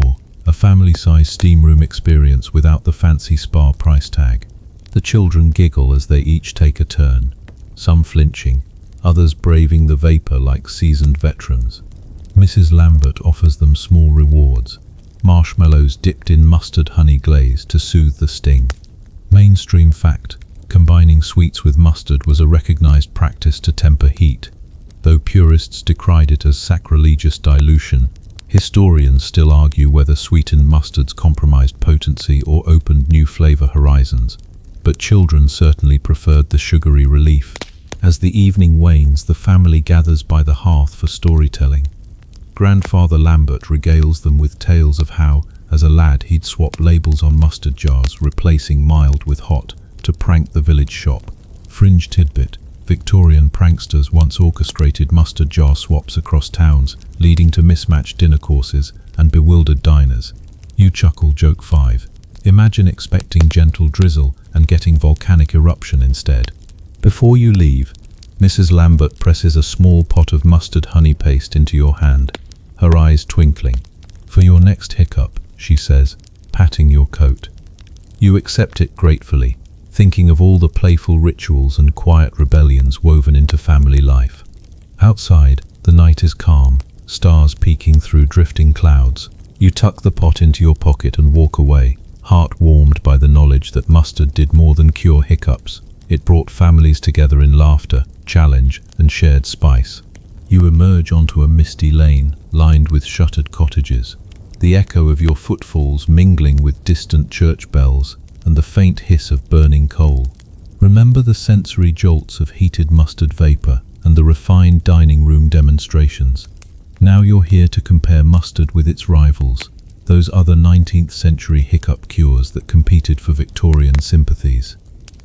Speaker 1: A family-sized steam room experience without the fancy spa price tag. The children giggle as they each take a turn, some flinching, others braving the vapor like seasoned veterans. Mrs. Lambert offers them small rewards, marshmallows dipped in mustard honey glaze to soothe the sting. Mainstream fact: combining sweets with mustard was a recognized practice to temper heat. Though purists decried it as sacrilegious dilution, historians still argue whether sweetened mustards compromised potency or opened new flavor horizons. But children certainly preferred the sugary relief. As the evening wanes, the family gathers by the hearth for storytelling. Grandfather Lambert regales them with tales of how, as a lad, he'd swap labels on mustard jars, replacing mild with hot, to prank the village shop. Fringe tidbit: Victorian pranksters once orchestrated mustard jar swaps across towns, leading to mismatched dinner courses and bewildered diners. You chuckle. Joke 5. Imagine expecting gentle drizzle and getting volcanic eruption instead. Before you leave, Mrs. Lambert presses a small pot of mustard honey paste into your hand, her eyes twinkling. "For your next hiccup," she says, patting your coat. You accept it gratefully, thinking of all the playful rituals and quiet rebellions woven into family life. Outside, the night is calm, stars peeking through drifting clouds. You tuck the pot into your pocket and walk away, heart warmed by the knowledge that mustard did more than cure hiccups. It brought families together in laughter, challenge, and shared spice. You emerge onto a misty lane, lined with shuttered cottages, the echo of your footfalls mingling with distant church bells and the faint hiss of burning coal. Remember the sensory jolts of heated mustard vapor and the refined dining room demonstrations. Now you're here to compare mustard with its rivals, those other 19th century hiccup cures that competed for Victorian sympathies.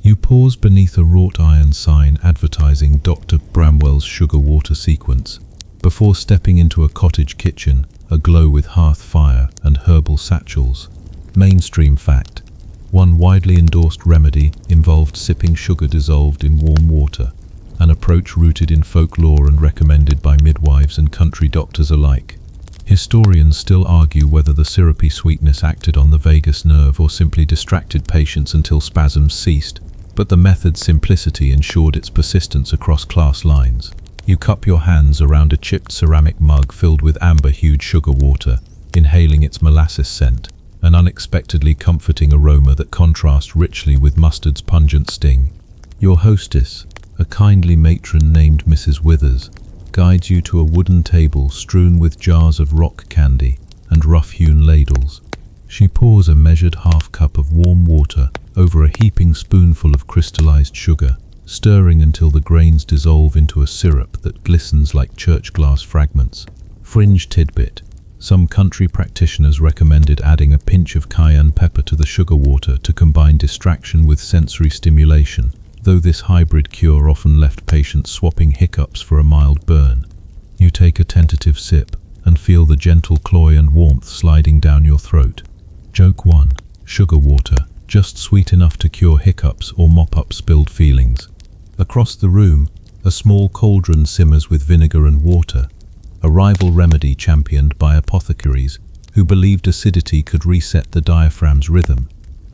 Speaker 1: You pause beneath a wrought iron sign advertising Dr. Bramwell's sugar water sequence, before stepping into a cottage kitchen aglow with hearth fire and herbal satchels. Mainstream fact: one widely endorsed remedy involved sipping sugar dissolved in warm water, an approach rooted in folklore and recommended by midwives and country doctors alike. Historians still argue whether the syrupy sweetness acted on the vagus nerve or simply distracted patients until spasms ceased, but the method's simplicity ensured its persistence across class lines. You cup your hands around a chipped ceramic mug filled with amber-hued sugar water, inhaling its molasses scent, an unexpectedly comforting aroma that contrasts richly with mustard's pungent sting. Your hostess, a kindly matron named Mrs. Withers, guides you to a wooden table strewn with jars of rock candy and rough-hewn ladles. She pours a measured half-cup of warm water over a heaping spoonful of crystallized sugar, stirring until the grains dissolve into a syrup that glistens like church glass fragments. Fringe tidbit: some country practitioners recommended adding a pinch of cayenne pepper to the sugar water to combine distraction with sensory stimulation, though this hybrid cure often left patients swapping hiccups for a mild burn. You take a tentative sip and feel the gentle cloy and warmth sliding down your throat. Joke 1. Sugar water, just sweet enough to cure hiccups or mop up spilled feelings. Across the room, a small cauldron simmers with vinegar and water, a rival remedy championed by apothecaries who believed acidity could reset the diaphragm's rhythm.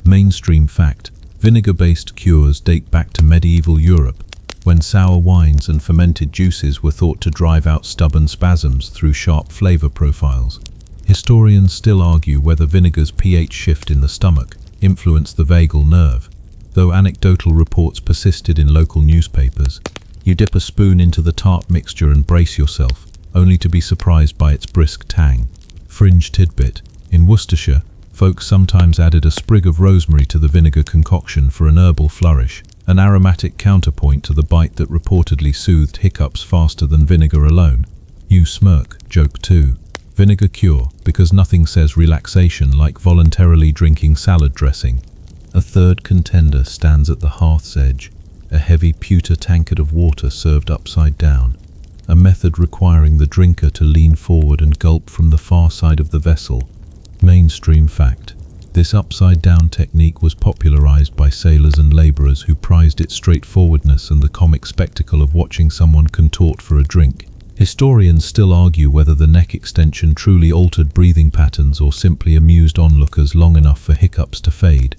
Speaker 1: Mainstream fact: vinegar-based cures date back to medieval Europe, when sour wines and fermented juices were thought to drive out stubborn spasms through sharp flavor profiles. Historians still argue whether vinegar's pH shift in the stomach influenced the vagal nerve, though anecdotal reports persisted in local newspapers. You dip a spoon into the tart mixture and brace yourself, only to be surprised by its brisk tang. Fringe tidbit: in Worcestershire, folks sometimes added a sprig of rosemary to the vinegar concoction for an herbal flourish, an aromatic counterpoint to the bite that reportedly soothed hiccups faster than vinegar alone. You smirk. Joke 2. Vinegar cure, because nothing says relaxation like voluntarily drinking salad dressing. A third contender stands at the hearth's edge, a heavy pewter tankard of water served upside down, a method requiring the drinker to lean forward and gulp from the far side of the vessel. Mainstream fact: this upside-down technique was popularized by sailors and laborers who prized its straightforwardness and the comic spectacle of watching someone contort for a drink. Historians still argue whether the neck extension truly altered breathing patterns or simply amused onlookers long enough for hiccups to fade.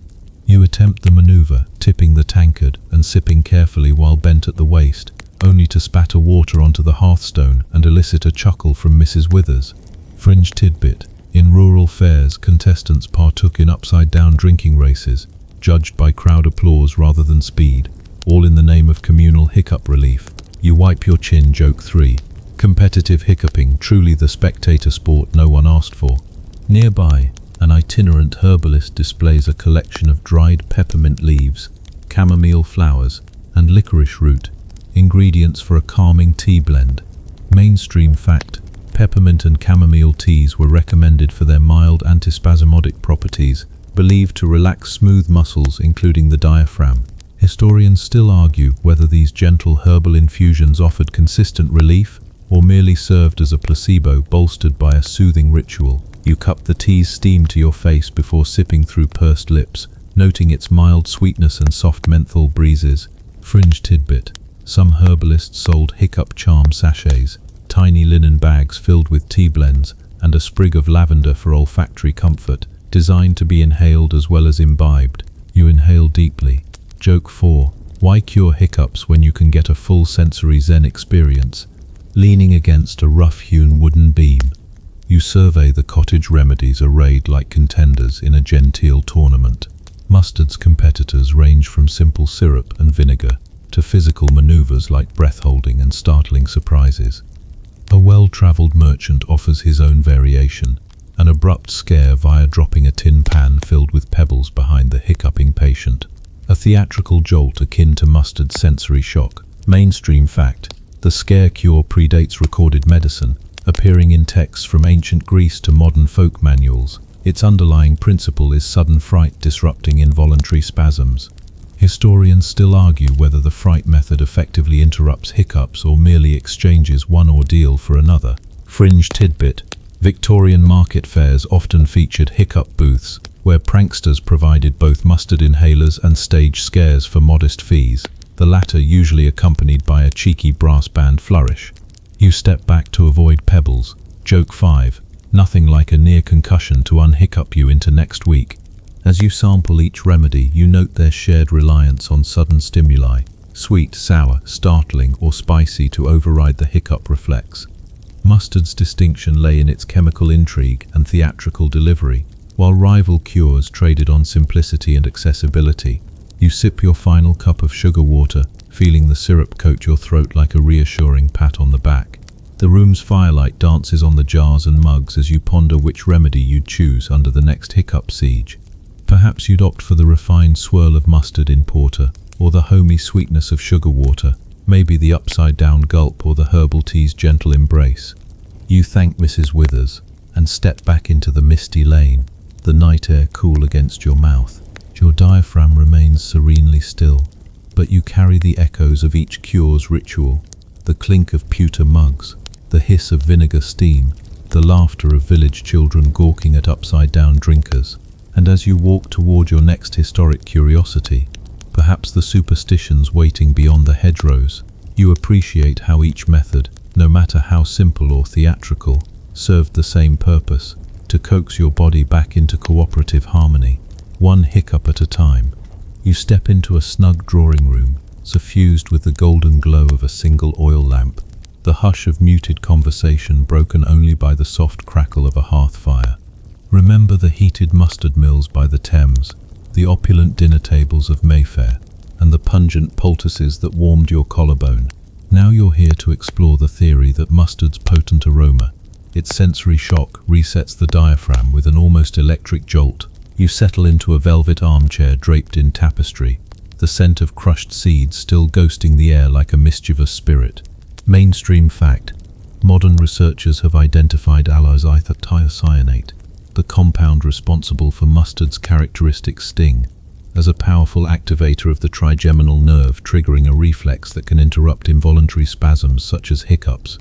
Speaker 1: You attempt the maneuver, tipping the tankard and sipping carefully while bent at the waist, only to spatter water onto the hearthstone and elicit a chuckle from Mrs. Withers. Fringe tidbit: in rural fairs, contestants partook in upside-down drinking races, judged by crowd applause rather than speed, all in the name of communal hiccup relief. You wipe your chin. Joke 3. Competitive hiccuping, truly the spectator sport no one asked for. Nearby, an itinerant herbalist displays a collection of dried peppermint leaves, chamomile flowers, and licorice root, ingredients for a calming tea blend. Mainstream fact: peppermint and chamomile teas were recommended for their mild antispasmodic properties, believed to relax smooth muscles including the diaphragm. Historians still argue whether these gentle herbal infusions offered consistent relief or merely served as a placebo bolstered by a soothing ritual. You cup the tea's steam to your face before sipping through pursed lips, noting its mild sweetness and soft menthol breezes. Fringe tidbit: some herbalists sold hiccup charm sachets, tiny linen bags filled with tea blends, and a sprig of lavender for olfactory comfort, designed to be inhaled as well as imbibed. You inhale deeply. Joke 4. Why cure hiccups when you can get a full sensory zen experience? Leaning against a rough-hewn wooden beam, you survey the cottage remedies arrayed like contenders in a genteel tournament. Mustard's competitors range from simple syrup and vinegar to physical maneuvers like breath-holding and startling surprises. A well-traveled merchant offers his own variation, an abrupt scare via dropping a tin pan filled with pebbles behind the hiccuping patient. A theatrical jolt akin to mustard's sensory shock. Mainstream fact: the scare cure predates recorded medicine, appearing in texts from ancient Greece to modern folk manuals. Its underlying principle is sudden fright disrupting involuntary spasms. Historians still argue whether the fright method effectively interrupts hiccups or merely exchanges one ordeal for another. Fringe tidbit: Victorian market fairs often featured hiccup booths, where pranksters provided both mustard inhalers and stage scares for modest fees, the latter usually accompanied by a cheeky brass band flourish. You step back to avoid pebbles. Joke 5. Nothing like a near concussion to unhiccup you into next week. As you sample each remedy, you note their shared reliance on sudden stimuli, sweet, sour, startling, or spicy, to override the hiccup reflex. Mustard's distinction lay in its chemical intrigue and theatrical delivery, while rival cures traded on simplicity and accessibility. You sip your final cup of sugar water, feeling the syrup coat your throat like a reassuring pat on the back. The room's firelight dances on the jars and mugs as you ponder which remedy you'd choose under the next hiccup siege. Perhaps you'd opt for the refined swirl of mustard in porter, or the homey sweetness of sugar water, maybe the upside-down gulp or the herbal tea's gentle embrace. You thank Mrs. Withers and step back into the misty lane, the night air cool against your mouth. Your diaphragm remains serenely still, but you carry the echoes of each cure's ritual, the clink of pewter mugs, the hiss of vinegar steam, the laughter of village children gawking at upside-down drinkers. And as you walk toward your next historic curiosity, perhaps the superstitions waiting beyond the hedgerows, you appreciate how each method, no matter how simple or theatrical, served the same purpose: to coax your body back into cooperative harmony, one hiccup at a time. You step into a snug drawing room, suffused with the golden glow of a single oil lamp, the hush of muted conversation broken only by the soft crackle of a hearth fire. Remember the heated mustard mills by the Thames, the opulent dinner tables of Mayfair, and the pungent poultices that warmed your collarbone. Now you're here to explore the theory that mustard's potent aroma, its sensory shock, resets the diaphragm with an almost electric jolt. You settle into a velvet armchair draped in tapestry, the scent of crushed seeds still ghosting the air like a mischievous spirit. Mainstream fact: modern researchers have identified thiocyanate, the compound responsible for mustard's characteristic sting, as a powerful activator of the trigeminal nerve, triggering a reflex that can interrupt involuntary spasms such as hiccups.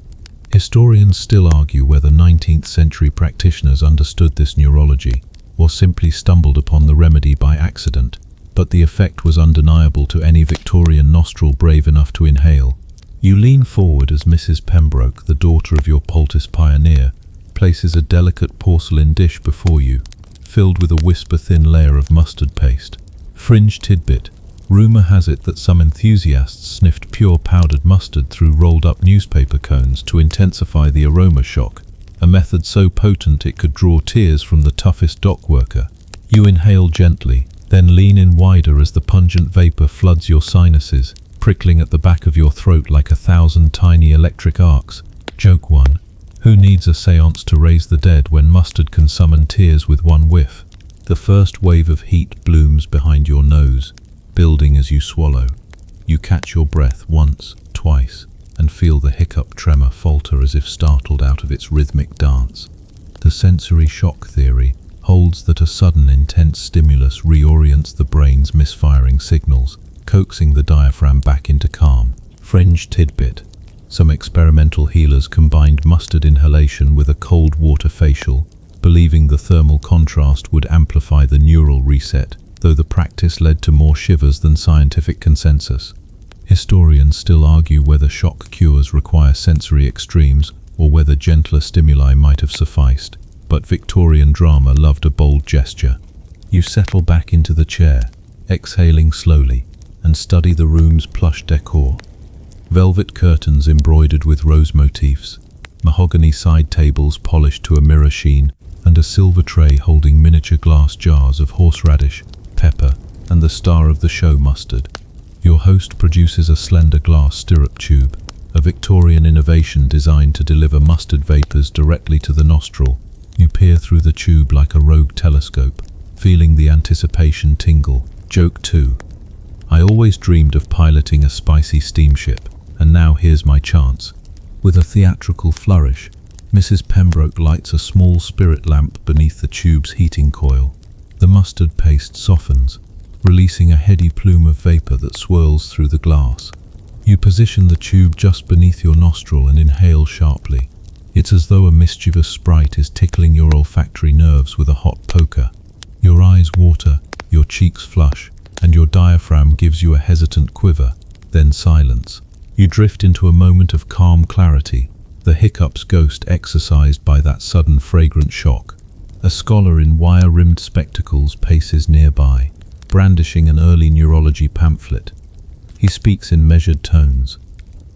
Speaker 1: Historians still argue whether 19th century practitioners understood this neurology, or simply stumbled upon the remedy by accident, but the effect was undeniable to any Victorian nostril brave enough to inhale. You lean forward as Mrs. Pembroke, the daughter of your poultice pioneer, places a delicate porcelain dish before you, filled with a whisper-thin layer of mustard paste. Fringe tidbit: rumor has it that some enthusiasts sniffed pure powdered mustard through rolled-up newspaper cones to intensify the aroma shock, a method so potent it could draw tears from the toughest dock worker. You inhale gently, then lean in wider as the pungent vapor floods your sinuses, prickling at the back of your throat like 1,000 tiny electric arcs. Joke 1. Who needs a seance to raise the dead when mustard can summon tears with one whiff? The first wave of heat blooms behind your nose, building as you swallow. You catch your breath once, twice, and feel the hiccup tremor falter as if startled out of its rhythmic dance. The sensory shock theory holds that a sudden intense stimulus reorients the brain's misfiring signals, coaxing the diaphragm back into calm. Fringe tidbit: some experimental healers combined mustard inhalation with a cold water facial, believing the thermal contrast would amplify the neural reset, though the practice led to more shivers than scientific consensus. Historians still argue whether shock cures require sensory extremes or whether gentler stimuli might have sufficed, but Victorian drama loved a bold gesture. You settle back into the chair, exhaling slowly, and study the room's plush decor. Velvet curtains embroidered with rose motifs, mahogany side tables polished to a mirror sheen, and a silver tray holding miniature glass jars of horseradish, pepper, and the star of the show, mustard. Your host produces a slender glass stirrup tube, a Victorian innovation designed to deliver mustard vapors directly to the nostril. You peer through the tube like a rogue telescope, feeling the anticipation tingle. Joke 2. I always dreamed of piloting a spicy steamship, and now here's my chance. With a theatrical flourish, Mrs. Pembroke lights a small spirit lamp beneath the tube's heating coil. The mustard paste softens, releasing a heady plume of vapor that swirls through the glass. You position the tube just beneath your nostril and inhale sharply. It's as though a mischievous sprite is tickling your olfactory nerves with a hot poker. Your eyes water, your cheeks flush, and your diaphragm gives you a hesitant quiver, then silence. You drift into a moment of calm clarity, the hiccups ghost exorcised by that sudden fragrant shock. A scholar in wire-rimmed spectacles paces nearby, brandishing an early neurology pamphlet. He speaks in measured tones.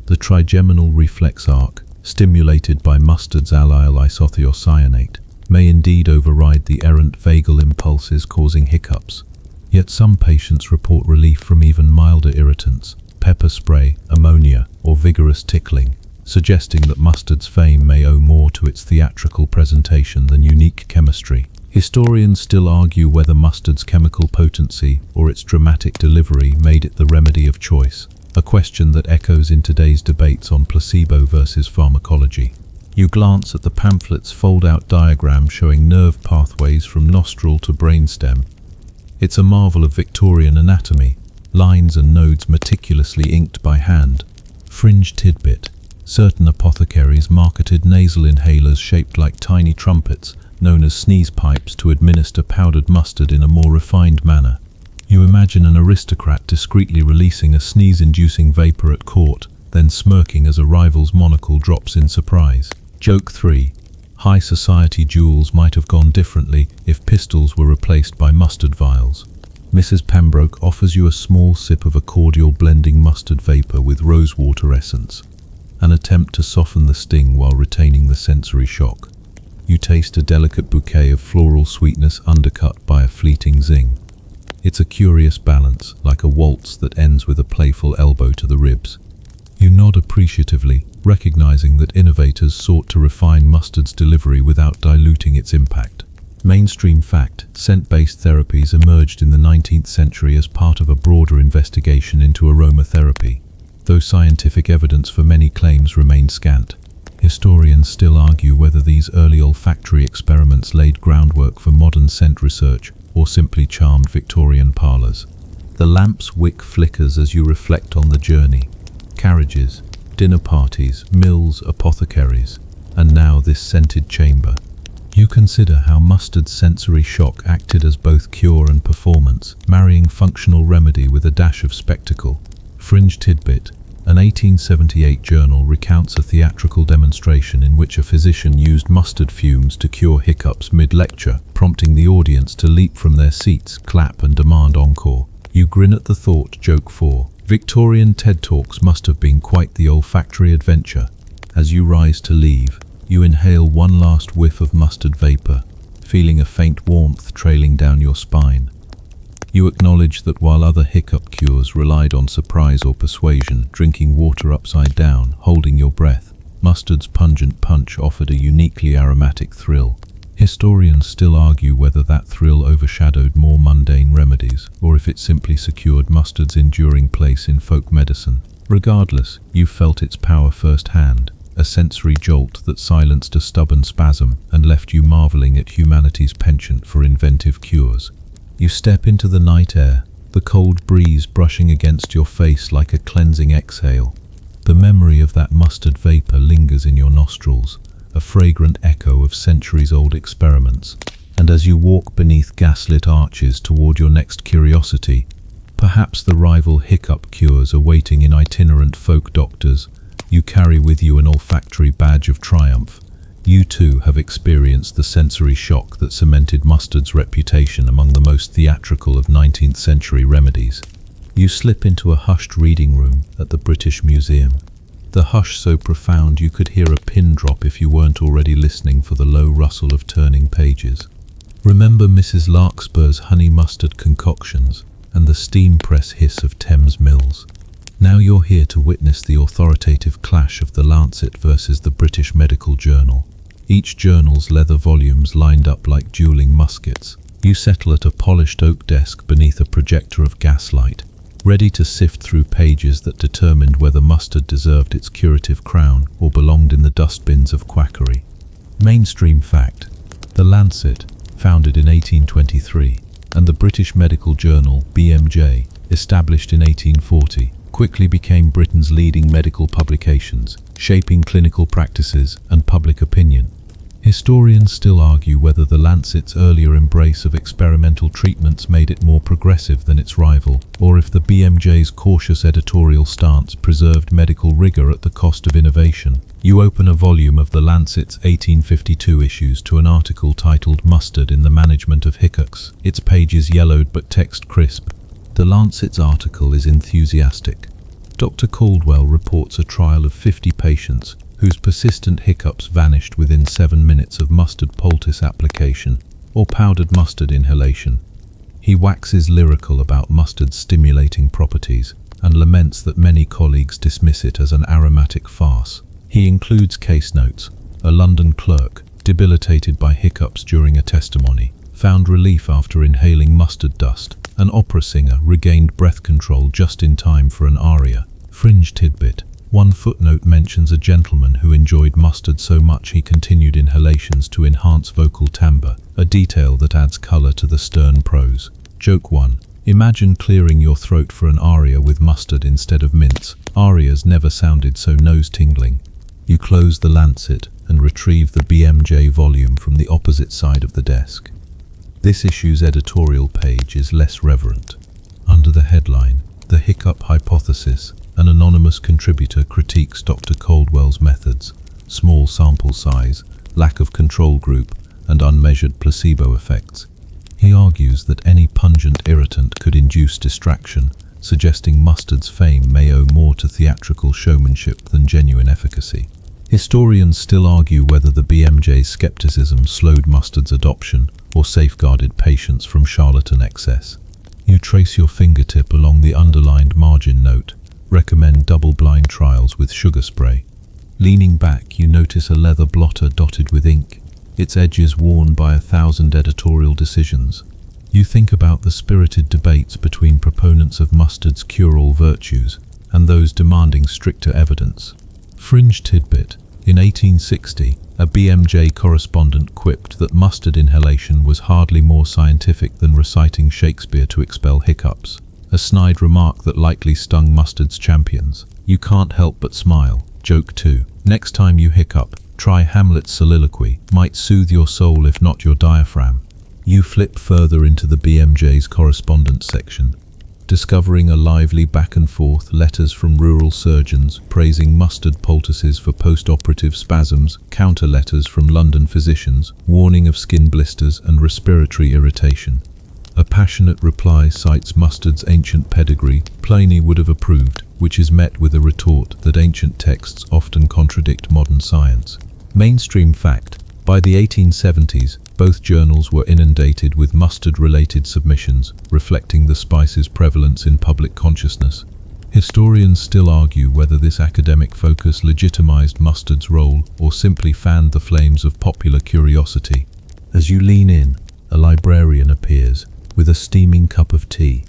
Speaker 1: The trigeminal reflex arc, stimulated by mustard's allyl isothiocyanate, may indeed override the errant vagal impulses causing hiccups. Yet some patients report relief from even milder irritants, pepper spray, ammonia, or vigorous tickling, suggesting that mustard's fame may owe more to its theatrical presentation than unique chemistry. Historians still argue whether mustard's chemical potency or its dramatic delivery made it the remedy of choice, a question that echoes in today's debates on placebo versus pharmacology. You glance at the pamphlet's fold-out diagram showing nerve pathways from nostril to brainstem. It's a marvel of Victorian anatomy, lines and nodes meticulously inked by hand. Fringe tidbit: certain apothecaries marketed nasal inhalers shaped like tiny trumpets, known as sneeze pipes, to administer powdered mustard in a more refined manner. You imagine an aristocrat discreetly releasing a sneeze-inducing vapor at court, then smirking as a rival's monocle drops in surprise. Joke 3. High society duels might have gone differently if pistols were replaced by mustard vials. Mrs. Pembroke offers you a small sip of a cordial blending mustard vapor with rosewater essence, an attempt to soften the sting while retaining the sensory shock. You taste a delicate bouquet of floral sweetness undercut by a fleeting zing. It's a curious balance, like a waltz that ends with a playful elbow to the ribs. You nod appreciatively, recognizing that innovators sought to refine mustard's delivery without diluting its impact. Mainstream fact: scent-based therapies emerged in the 19th century as part of a broader investigation into aromatherapy, though scientific evidence for many claims remained scant. Historians still argue whether these early olfactory experiments laid groundwork for modern scent research or simply charmed Victorian parlours. The lamp's wick flickers as you reflect on the journey. Carriages, dinner parties, mills, apothecaries, and now this scented chamber. You consider how mustard's sensory shock acted as both cure and performance, marrying functional remedy with a dash of spectacle. Fringe tidbit: an 1878 journal recounts a theatrical demonstration in which a physician used mustard fumes to cure hiccups mid-lecture, prompting the audience to leap from their seats, clap, and demand encore. You grin at the thought. Joke 4. Victorian TED Talks must have been quite the olfactory adventure. As you rise to leave, you inhale one last whiff of mustard vapor, feeling a faint warmth trailing down your spine. You acknowledge that while other hiccup cures relied on surprise or persuasion, drinking water upside down, holding your breath, mustard's pungent punch offered a uniquely aromatic thrill. Historians still argue whether that thrill overshadowed more mundane remedies, or if it simply secured mustard's enduring place in folk medicine. Regardless, you felt its power firsthand, a sensory jolt that silenced a stubborn spasm and left you marveling at humanity's penchant for inventive cures. You step into the night air, the cold breeze brushing against your face like a cleansing exhale. The memory of that mustard vapor lingers in your nostrils, a fragrant echo of centuries-old experiments. And as you walk beneath gaslit arches toward your next curiosity, perhaps the rival hiccup cures awaiting in itinerant folk doctors, you carry with you an olfactory badge of triumph. You too have experienced the sensory shock that cemented mustard's reputation among the most theatrical of 19th century remedies. You slip into a hushed reading room at the British Museum. The hush so profound you could hear a pin drop if you weren't already listening for the low rustle of turning pages. Remember Mrs. Larkspur's honey mustard concoctions and the steam press hiss of Thames mills. Now you're here to witness the authoritative clash of the Lancet versus the British Medical Journal. Each journal's leather volumes lined up like dueling muskets. You settle at a polished oak desk beneath a projector of gaslight, ready to sift through pages that determined whether mustard deserved its curative crown or belonged in the dustbins of quackery. Mainstream fact: the Lancet, founded in 1823, and the British Medical Journal, BMJ, established in 1840, quickly became Britain's leading medical publications, shaping clinical practices and public opinion. Historians still argue whether the Lancet's earlier embrace of experimental treatments made it more progressive than its rival, or if the BMJ's cautious editorial stance preserved medical rigor at the cost of innovation. You open a volume of the Lancet's 1852 issues to an article titled "Mustard in the Management of Hiccups." Its pages yellowed but text crisp. The Lancet's article is enthusiastic. Dr. Caldwell reports a trial of 50 patients whose persistent hiccups vanished within 7 minutes of mustard poultice application or powdered mustard inhalation. He waxes lyrical about mustard's stimulating properties and laments that many colleagues dismiss it as an aromatic farce. He includes case notes. A London clerk, debilitated by hiccups during a testimony, found relief after inhaling mustard dust. An opera singer regained breath control just in time for an aria. Fringe tidbit: one footnote mentions a gentleman who enjoyed mustard so much he continued inhalations to enhance vocal timbre, a detail that adds colour to the stern prose. Joke 1. Imagine clearing your throat for an aria with mustard instead of mints. Arias never sounded so nose-tingling. You close the Lancet and retrieve the BMJ volume from the opposite side of the desk. This issue's editorial page is less reverent. Under the headline, "The Hiccup Hypothesis," an anonymous contributor critiques Dr. Caldwell's methods: small sample size, lack of control group, and unmeasured placebo effects. He argues that any pungent irritant could induce distraction, suggesting mustard's fame may owe more to theatrical showmanship than genuine efficacy. Historians still argue whether the BMJ's skepticism slowed mustard's adoption or safeguarded patients from charlatan excess. You trace your fingertip along the underlined margin note. Recommend double-blind trials with sugar spray. Leaning back, you notice a leather blotter dotted with ink, its edges worn by 1,000 editorial decisions. You think about the spirited debates between proponents of mustard's cure-all virtues and those demanding stricter evidence. Fringe tidbit: in 1860, a BMJ correspondent quipped that mustard inhalation was hardly more scientific than reciting Shakespeare to expel hiccups, a snide remark that likely stung mustard's champions. You can't help but smile. Joke 2. Next time you hiccup, try Hamlet's soliloquy. Might soothe your soul if not your diaphragm. You flip further into the BMJ's correspondence section, discovering a lively back and forth, letters from rural surgeons praising mustard poultices for post-operative spasms, counter letters from London physicians warning of skin blisters and respiratory irritation. A passionate reply cites mustard's ancient pedigree, Pliny would have approved, which is met with a retort that ancient texts often contradict modern science. Mainstream fact: by the 1870s, both journals were inundated with mustard-related submissions, reflecting the spice's prevalence in public consciousness. Historians still argue whether this academic focus legitimized mustard's role or simply fanned the flames of popular curiosity. As you lean in, a librarian appears, with a steaming cup of tea.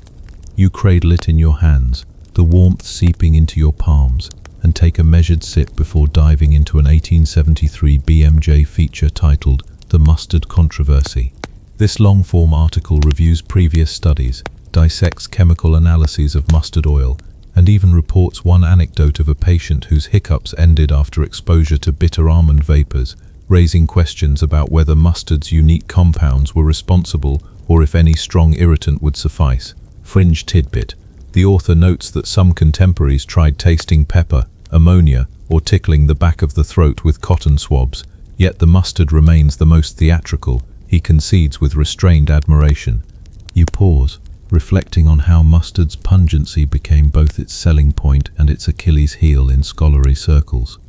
Speaker 1: You cradle it in your hands, the warmth seeping into your palms, and take a measured sip before diving into an 1873 BMJ feature titled "The Mustard Controversy." This long-form article reviews previous studies, dissects chemical analyses of mustard oil, and even reports one anecdote of a patient whose hiccups ended after exposure to bitter almond vapors, raising questions about whether mustard's unique compounds were responsible or if any strong irritant would suffice. Fringe tidbit: the author notes that some contemporaries tried tasting pepper, ammonia, or tickling the back of the throat with cotton swabs, yet the mustard remains the most theatrical, he concedes with restrained admiration. You pause, reflecting on how mustard's pungency became both its selling point and its Achilles heel in scholarly circles.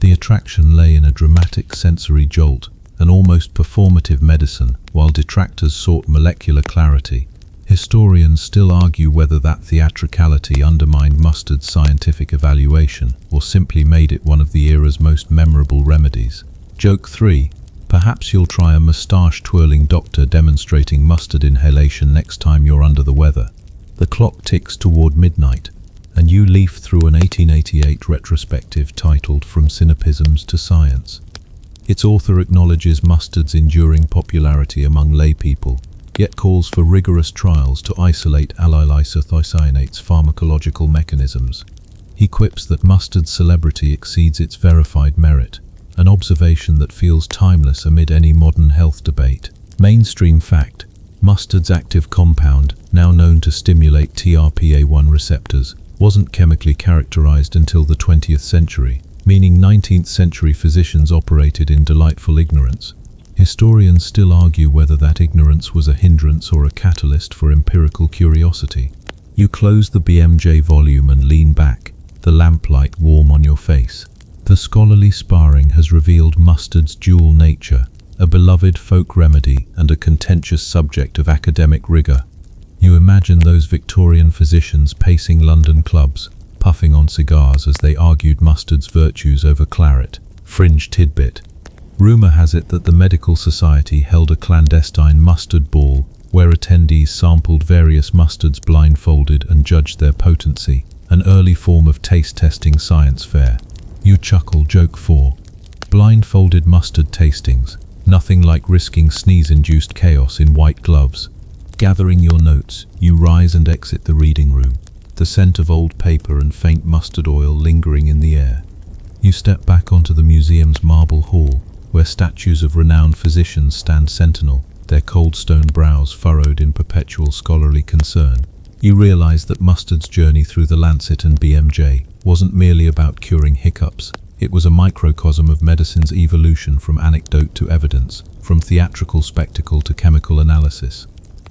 Speaker 1: The attraction lay in a dramatic sensory jolt, an almost performative medicine, while detractors sought molecular clarity. Historians still argue whether that theatricality undermined mustard's scientific evaluation or simply made it one of the era's most memorable remedies. Joke 3. Perhaps you'll try a moustache-twirling doctor demonstrating mustard inhalation next time you're under the weather. The clock ticks toward midnight, and you leaf through an 1888 retrospective titled From Cynicisms to Science. Its author acknowledges mustard's enduring popularity among lay people, yet calls for rigorous trials to isolate allyl-isothiocyanate's pharmacological mechanisms. He quips that mustard's celebrity exceeds its verified merit, an observation that feels timeless amid any modern health debate. Mainstream fact: mustard's active compound, now known to stimulate TRPA1 receptors, wasn't chemically characterized until the 20th century, meaning 19th century physicians operated in delightful ignorance. Historians still argue whether that ignorance was a hindrance or a catalyst for empirical curiosity. You close the BMJ volume and lean back, the lamplight warm on your face. The scholarly sparring has revealed mustard's dual nature, a beloved folk remedy and a contentious subject of academic rigor. You imagine those Victorian physicians pacing London clubs, puffing on cigars as they argued mustard's virtues over claret. Fringe tidbit: rumour has it that the Medical Society held a clandestine mustard ball where attendees sampled various mustards blindfolded and judged their potency, an early form of taste-testing science fair. You chuckle. Joke 4. Blindfolded mustard tastings. Nothing like risking sneeze-induced chaos in white gloves. Gathering your notes, you rise and exit the reading room, the scent of old paper and faint mustard oil lingering in the air. You step back onto the museum's marble hall, where statues of renowned physicians stand sentinel, their cold stone brows furrowed in perpetual scholarly concern. You realize that mustard's journey through the Lancet and BMJ wasn't merely about curing hiccups. It was a microcosm of medicine's evolution from anecdote to evidence, from theatrical spectacle to chemical analysis.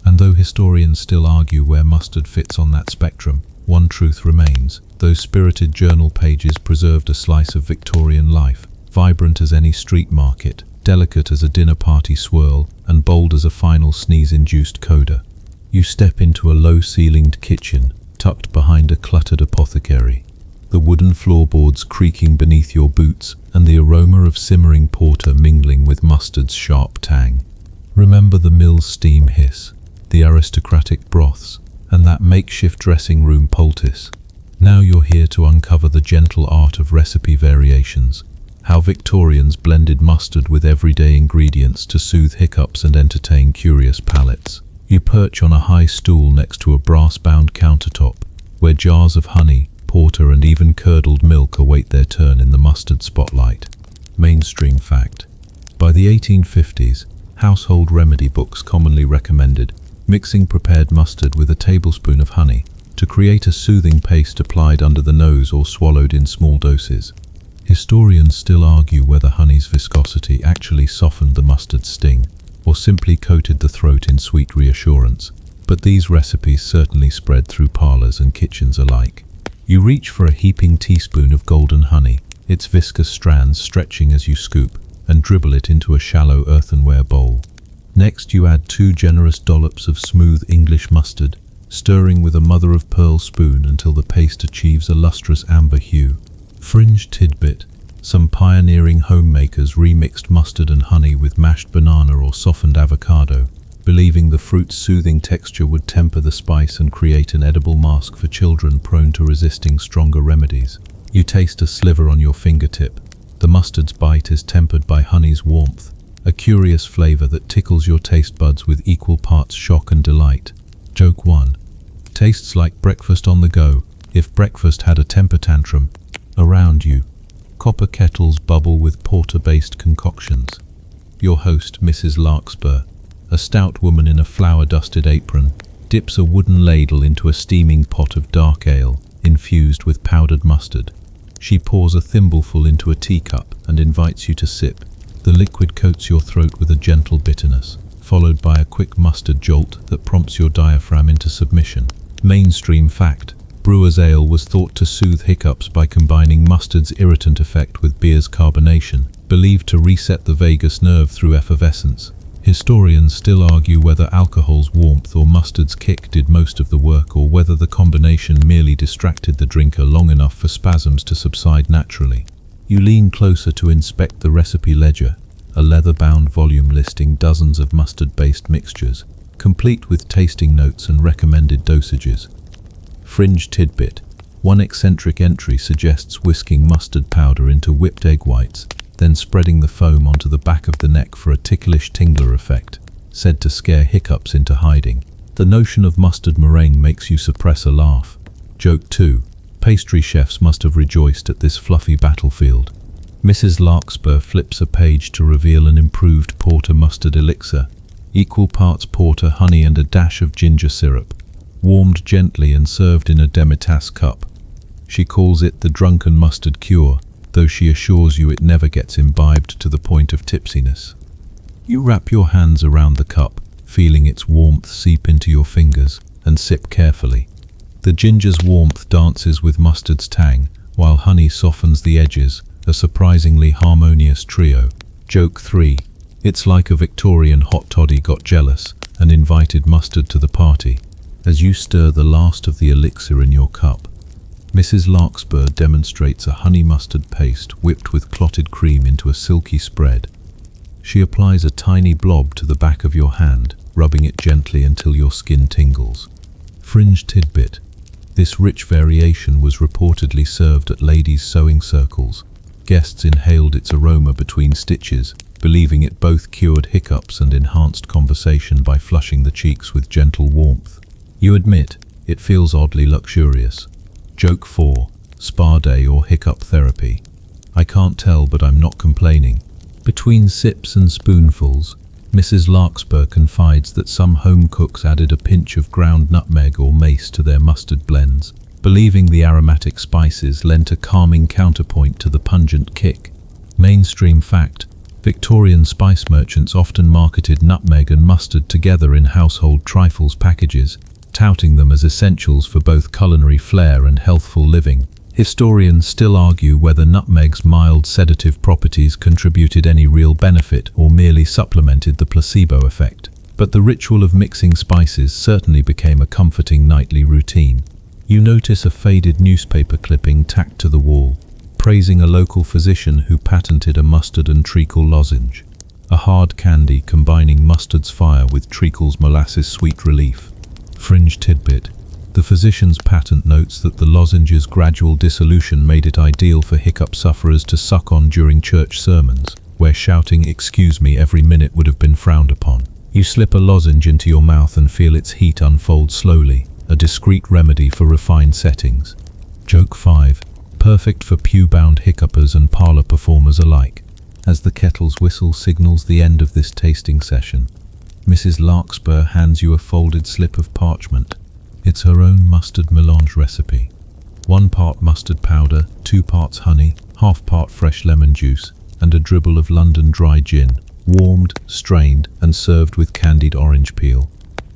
Speaker 1: And though historians still argue where mustard fits on that spectrum, one truth remains: those spirited journal pages preserved a slice of Victorian life, vibrant as any street market, delicate as a dinner party swirl, and bold as a final sneeze-induced coda. You step into a low-ceilinged kitchen, tucked behind a cluttered apothecary, the wooden floorboards creaking beneath your boots, and the aroma of simmering porter mingling with mustard's sharp tang. Remember the mill's steam hiss, the aristocratic broths, and that makeshift dressing room poultice. Now you're here to uncover the gentle art of recipe variations, how Victorians blended mustard with everyday ingredients to soothe hiccups and entertain curious palates. You perch on a high stool next to a brass-bound countertop, where jars of honey, porter and even curdled milk await their turn in the mustard spotlight. Mainstream fact: by the 1850s, household remedy books commonly recommended mixing prepared mustard with a tablespoon of honey to create a soothing paste applied under the nose or swallowed in small doses. Historians still argue whether honey's viscosity actually softened the mustard's sting or simply coated the throat in sweet reassurance, but these recipes certainly spread through parlours and kitchens alike. You reach for a heaping teaspoon of golden honey, its viscous strands stretching as you scoop, and dribble it into a shallow earthenware bowl. Next you add 2 generous dollops of smooth English mustard, stirring with a mother-of-pearl spoon until the paste achieves a lustrous amber hue. Fringe tidbit: some pioneering homemakers remixed mustard and honey with mashed banana or softened avocado, believing the fruit's soothing texture would temper the spice and create an edible mask for children prone to resisting stronger remedies. You taste a sliver on your fingertip. The mustard's bite is tempered by honey's warmth, a curious flavor that tickles your taste buds with equal parts shock and delight. Joke 1. Tastes like breakfast on the go, if breakfast had a temper tantrum. Around you, copper kettles bubble with porter-based concoctions. Your host, Mrs. Larkspur, a stout woman in a flour-dusted apron, dips a wooden ladle into a steaming pot of dark ale, infused with powdered mustard. She pours a thimbleful into a teacup and invites you to sip. The liquid coats your throat with a gentle bitterness, followed by a quick mustard jolt that prompts your diaphragm into submission. Mainstream fact: brewer's ale was thought to soothe hiccups by combining mustard's irritant effect with beer's carbonation, believed to reset the vagus nerve through effervescence. Historians still argue whether alcohol's warmth or mustard's kick did most of the work, or whether the combination merely distracted the drinker long enough for spasms to subside naturally. You lean closer to inspect the recipe ledger, a leather-bound volume listing dozens of mustard-based mixtures, complete with tasting notes and recommended dosages. Fringe tidbit: one eccentric entry suggests whisking mustard powder into whipped egg whites, then spreading the foam onto the back of the neck for a ticklish tingler effect, said to scare hiccups into hiding. The notion of mustard meringue makes you suppress a laugh. Joke 2. Pastry chefs must have rejoiced at this fluffy battlefield. Mrs. Larkspur flips a page to reveal an improved porter mustard elixir, equal parts porter, honey and a dash of ginger syrup, warmed gently and served in a demitasse cup. She calls it the drunken mustard cure, though she assures you it never gets imbibed to the point of tipsiness. You wrap your hands around the cup, feeling its warmth seep into your fingers, and sip carefully. The ginger's warmth dances with mustard's tang, while honey softens the edges, a surprisingly harmonious trio. Joke 3. It's like a Victorian hot toddy got jealous and invited mustard to the party. As you stir the last of the elixir in your cup, Mrs. Larkspur demonstrates a honey mustard paste whipped with clotted cream into a silky spread. She applies a tiny blob to the back of your hand, rubbing it gently until your skin tingles. Fringe tidbit: this rich variation was reportedly served at ladies' sewing circles. Guests inhaled its aroma between stitches, believing it both cured hiccups and enhanced conversation by flushing the cheeks with gentle warmth. You admit, it feels oddly luxurious. Joke 4. Spa day or hiccup therapy. I can't tell, but I'm not complaining. Between sips and spoonfuls, Mrs. Larkspur confides that some home cooks added a pinch of ground nutmeg or mace to their mustard blends, believing the aromatic spices lent a calming counterpoint to the pungent kick. Mainstream fact: Victorian spice merchants often marketed nutmeg and mustard together in household trifles packages, touting them as essentials for both culinary flair and healthful living. Historians still argue whether nutmeg's mild sedative properties contributed any real benefit or merely supplemented the placebo effect. But the ritual of mixing spices certainly became a comforting nightly routine. You notice a faded newspaper clipping tacked to the wall, praising a local physician who patented a mustard and treacle lozenge, a hard candy combining mustard's fire with treacle's molasses sweet relief. Fringe tidbit: the physician's patent notes that the lozenge's gradual dissolution made it ideal for hiccup sufferers to suck on during church sermons, where shouting "excuse me" every minute would have been frowned upon. You slip a lozenge into your mouth and feel its heat unfold slowly, a discreet remedy for refined settings. Joke 5. Perfect for pew-bound hiccupers and parlor performers alike. As the kettle's whistle signals the end of this tasting session, Mrs. Larkspur hands you a folded slip of parchment. It's her own mustard melange recipe. 1 part mustard powder, 2 parts honey, half part fresh lemon juice, and a dribble of London dry gin, warmed, strained, and served with candied orange peel.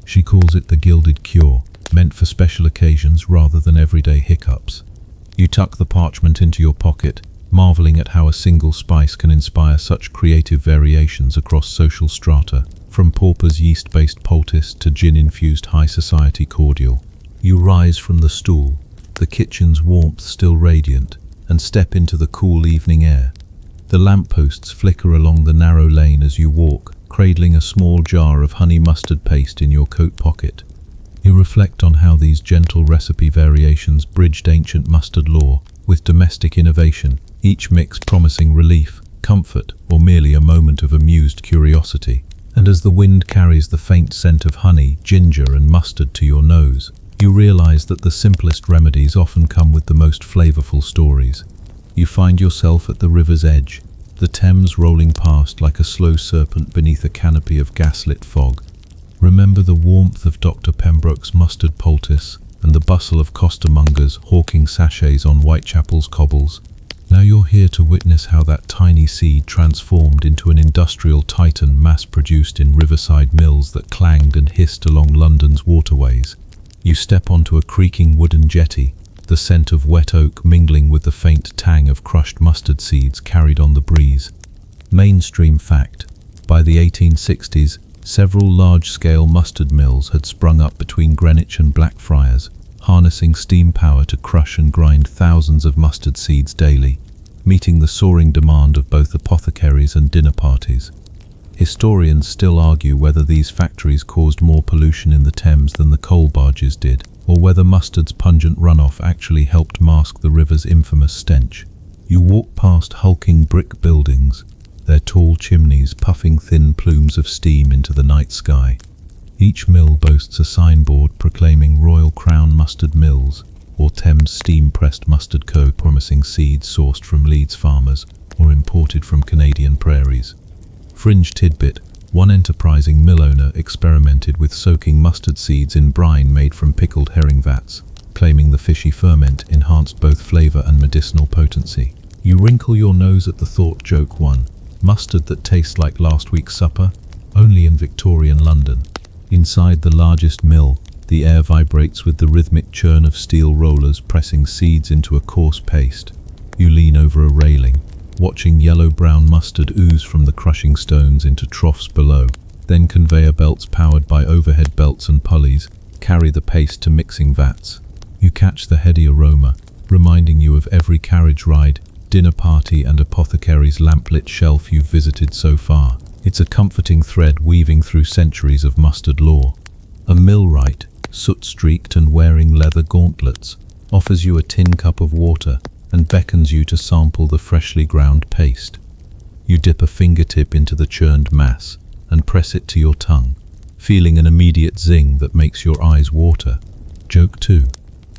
Speaker 1: She calls it the gilded cure, meant for special occasions rather than everyday hiccups. You tuck the parchment into your pocket, marveling at how a single spice can inspire such creative variations across social strata, from pauper's yeast-based poultice to gin-infused high society cordial. You rise from the stool, the kitchen's warmth still radiant, and step into the cool evening air. The lampposts flicker along the narrow lane as you walk, cradling a small jar of honey mustard paste in your coat pocket. You reflect on how these gentle recipe variations bridged ancient mustard lore with domestic innovation, each mix promising relief, comfort, or merely a moment of amused curiosity. And as the wind carries the faint scent of honey, ginger, and mustard to your nose, you realize that the simplest remedies often come with the most flavorful stories. You find yourself at the river's edge, the Thames rolling past like a slow serpent beneath a canopy of gaslit fog. Remember the warmth of Dr. Pembroke's mustard poultice and the bustle of costermongers hawking sachets on Whitechapel's cobbles. Now you're here to witness how that tiny seed transformed into an industrial titan mass-produced in riverside mills that clanged and hissed along London's waterways. You step onto a creaking wooden jetty, the scent of wet oak mingling with the faint tang of crushed mustard seeds carried on the breeze. Mainstream fact: By the 1860s, several large-scale mustard mills had sprung up between Greenwich and Blackfriars, harnessing steam power to crush and grind thousands of mustard seeds daily, meeting the soaring demand of both apothecaries and dinner parties. Historians still argue whether these factories caused more pollution in the Thames than the coal barges did, or whether mustard's pungent runoff actually helped mask the river's infamous stench. You walk past hulking brick buildings, their tall chimneys puffing thin plumes of steam into the night sky. Each mill boasts a signboard proclaiming Royal Crown Mustard Mills or Thames Steam-Pressed Mustard Co., promising seeds sourced from Leeds farmers or imported from Canadian prairies. Fringe tidbit: one enterprising mill owner experimented with soaking mustard seeds in brine made from pickled herring vats, claiming the fishy ferment enhanced both flavour and medicinal potency. You wrinkle your nose at the thought. Joke 1. Mustard that tastes like last week's supper? Only in Victorian London. Inside the largest mill, the air vibrates with the rhythmic churn of steel rollers pressing seeds into a coarse paste. You lean over a railing, watching yellow-brown mustard ooze from the crushing stones into troughs below. Then conveyor belts powered by overhead belts and pulleys carry the paste to mixing vats. You catch the heady aroma, reminding you of every carriage ride, dinner party and apothecary's lamplit shelf you've visited so far. It's a comforting thread weaving through centuries of mustard lore. A millwright, soot-streaked and wearing leather gauntlets, offers you a tin cup of water and beckons you to sample the freshly ground paste. You dip a fingertip into the churned mass and press it to your tongue, feeling an immediate zing that makes your eyes water. Joke 2.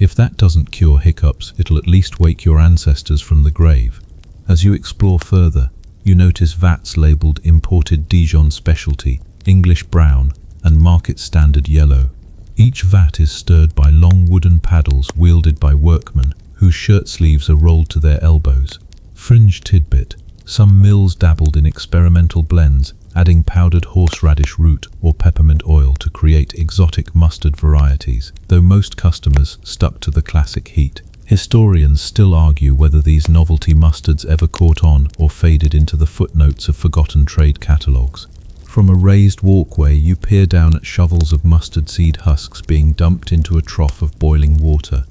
Speaker 1: If that doesn't cure hiccups, it'll at least wake your ancestors from the grave. As you explore further, you notice vats labelled Imported Dijon Specialty, English Brown, and Market Standard Yellow. Each vat is stirred by long wooden paddles wielded by workmen whose shirt sleeves are rolled to their elbows. Fringe tidbit: some mills dabbled in experimental blends, adding powdered horseradish root or peppermint oil to create exotic mustard varieties, though most customers stuck to the classic heat. Historians still argue whether these novelty mustards ever caught on or faded into the footnotes of forgotten trade catalogues. From a raised walkway, you peer down at shovels of mustard seed husks being dumped into a trough of boiling water.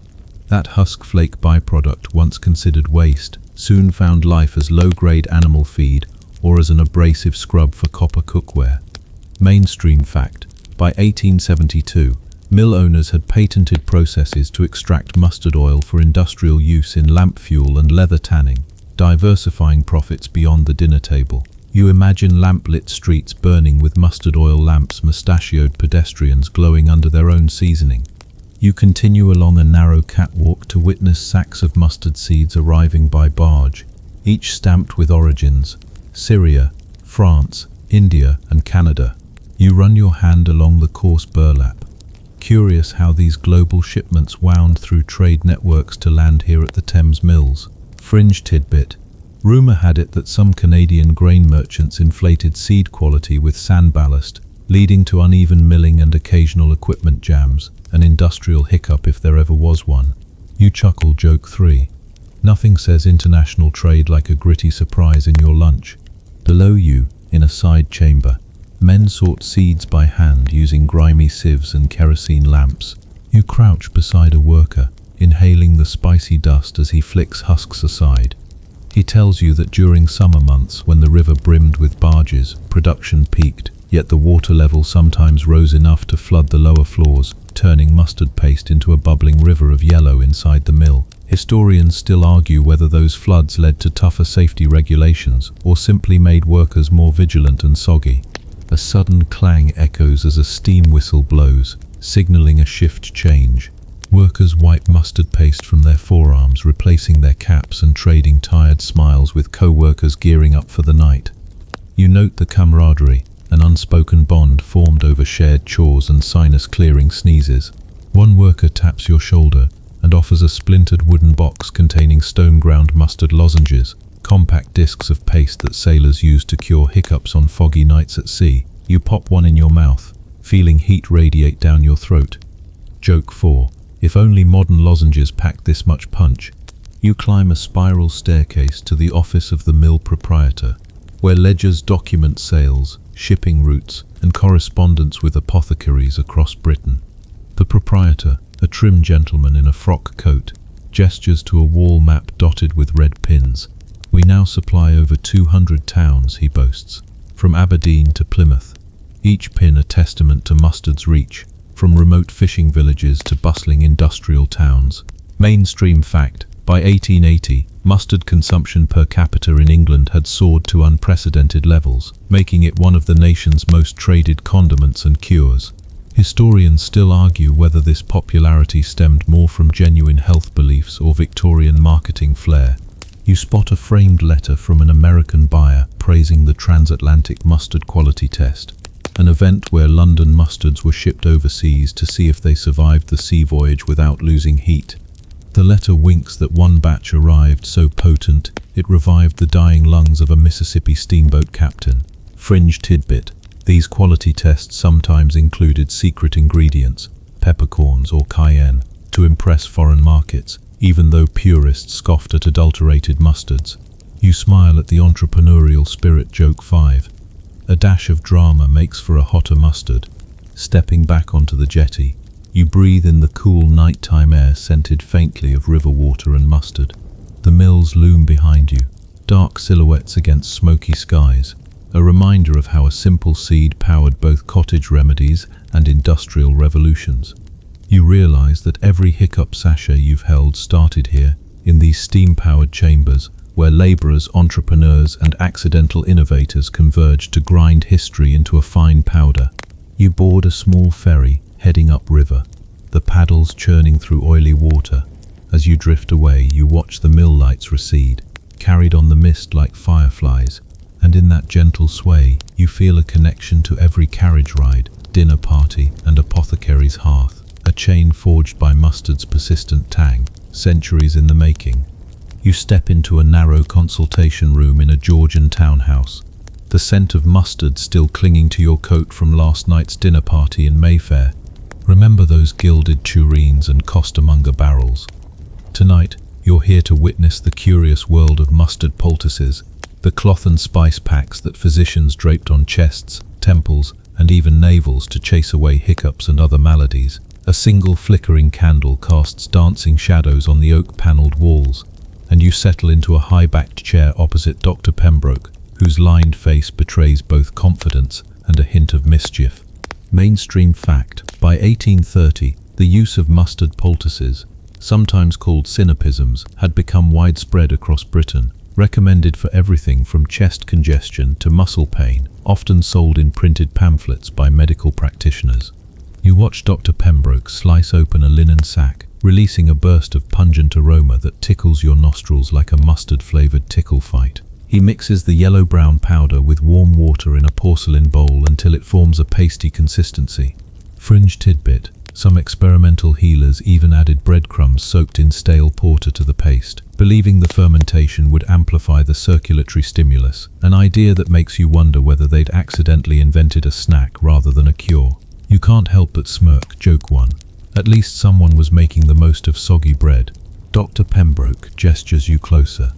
Speaker 1: That husk flake byproduct, once considered waste, soon found life as low-grade animal feed or as an abrasive scrub for copper cookware. Mainstream fact: by 1872, mill owners had patented processes to extract mustard oil for industrial use in lamp fuel and leather tanning, diversifying profits beyond the dinner table. You imagine lamp-lit streets burning with mustard oil lamps, mustachioed pedestrians glowing under their own seasoning. You continue along a narrow catwalk to witness sacks of mustard seeds arriving by barge, each stamped with origins: Syria, France, India, and Canada. You run your hand along the coarse burlap, curious how these global shipments wound through trade networks to land here at the Thames mills. Fringe tidbit: rumour had it that some Canadian grain merchants inflated seed quality with sand ballast, leading to uneven milling and occasional equipment jams, an industrial hiccup if there ever was one. You chuckle. Joke 3. Nothing says international trade like a gritty surprise in your lunch. Below you, in a side chamber, men sort seeds by hand using grimy sieves and kerosene lamps. You crouch beside a worker, inhaling the spicy dust as he flicks husks aside. He tells you that during summer months, when the river brimmed with barges, production peaked, yet the water level sometimes rose enough to flood the lower floors, turning mustard paste into a bubbling river of yellow inside the mill. Historians still argue whether those floods led to tougher safety regulations or simply made workers more vigilant and soggy. A sudden clang echoes as a steam whistle blows, signaling a shift change. Workers wipe mustard paste from their forearms, replacing their caps and trading tired smiles with co-workers gearing up for the night. You note the camaraderie, an unspoken bond formed over shared chores and sinus-clearing sneezes. One worker taps your shoulder and offers a splintered wooden box containing stone-ground mustard lozenges, compact discs of paste that sailors use to cure hiccups on foggy nights at sea. You pop one in your mouth, feeling heat radiate down your throat. Joke 4. If only modern lozenges packed this much punch. You climb a spiral staircase to the office of the mill proprietor, where ledgers document sales, shipping routes, and correspondence with apothecaries across Britain. The proprietor, a trim gentleman in a frock coat, gestures to a wall map dotted with red pins. "We now supply over 200 towns," he boasts, "from Aberdeen to Plymouth." Each pin a testament to mustard's reach, from remote fishing villages to bustling industrial towns. Mainstream fact: by 1880, mustard consumption per capita in England had soared to unprecedented levels, making it one of the nation's most traded condiments and cures. Historians still argue whether this popularity stemmed more from genuine health beliefs or Victorian marketing flair. You spot a framed letter from an American buyer praising the transatlantic mustard quality test, an event where London mustards were shipped overseas to see if they survived the sea voyage without losing heat. The letter winks that one batch arrived so potent it revived the dying lungs of a Mississippi steamboat captain. Fringe tidbit: these quality tests sometimes included secret ingredients, peppercorns or cayenne, to impress foreign markets, even though purists scoffed at adulterated mustards. You smile at the entrepreneurial spirit. Joke 5. A dash of drama makes for a hotter mustard. Stepping back onto the jetty, you breathe in the cool nighttime air scented faintly of river water and mustard. The mills loom behind you, dark silhouettes against smoky skies, a reminder of how a simple seed powered both cottage remedies and industrial revolutions. You realize that every hiccup sachet you've held started here, in these steam-powered chambers, where laborers, entrepreneurs, and accidental innovators converged to grind history into a fine powder. You board a small ferry, heading upriver, the paddles churning through oily water. As you drift away, you watch the mill lights recede, carried on the mist like fireflies, and in that gentle sway, you feel a connection to every carriage ride, dinner party, and apothecary's hearth, a chain forged by mustard's persistent tang, centuries in the making. You step into a narrow consultation room in a Georgian townhouse, the scent of mustard still clinging to your coat from last night's dinner party in Mayfair. Remember those gilded tureens and costermonger barrels. Tonight, you're here to witness the curious world of mustard poultices, the cloth and spice packs that physicians draped on chests, temples, and even navels to chase away hiccups and other maladies. A single flickering candle casts dancing shadows on the oak-panelled walls, and you settle into a high-backed chair opposite Dr. Pembroke, whose lined face betrays both confidence and a hint of mischief. Mainstream fact: by 1830, the use of mustard poultices, sometimes called synopisms, had become widespread across Britain, recommended for everything from chest congestion to muscle pain, often sold in printed pamphlets by medical practitioners. You watch Dr. Pembroke slice open a linen sack, releasing a burst of pungent aroma that tickles your nostrils like a mustard-flavored tickle fight. He mixes the yellow-brown powder with warm water in a porcelain bowl until it forms a pasty consistency. Fringe tidbit: some experimental healers even added breadcrumbs soaked in stale porter to the paste, believing the fermentation would amplify the circulatory stimulus, an idea that makes you wonder whether they'd accidentally invented a snack rather than a cure. You can't help but smirk. Joke 1. At least someone was making the most of soggy bread. Dr. Pembroke gestures you closer.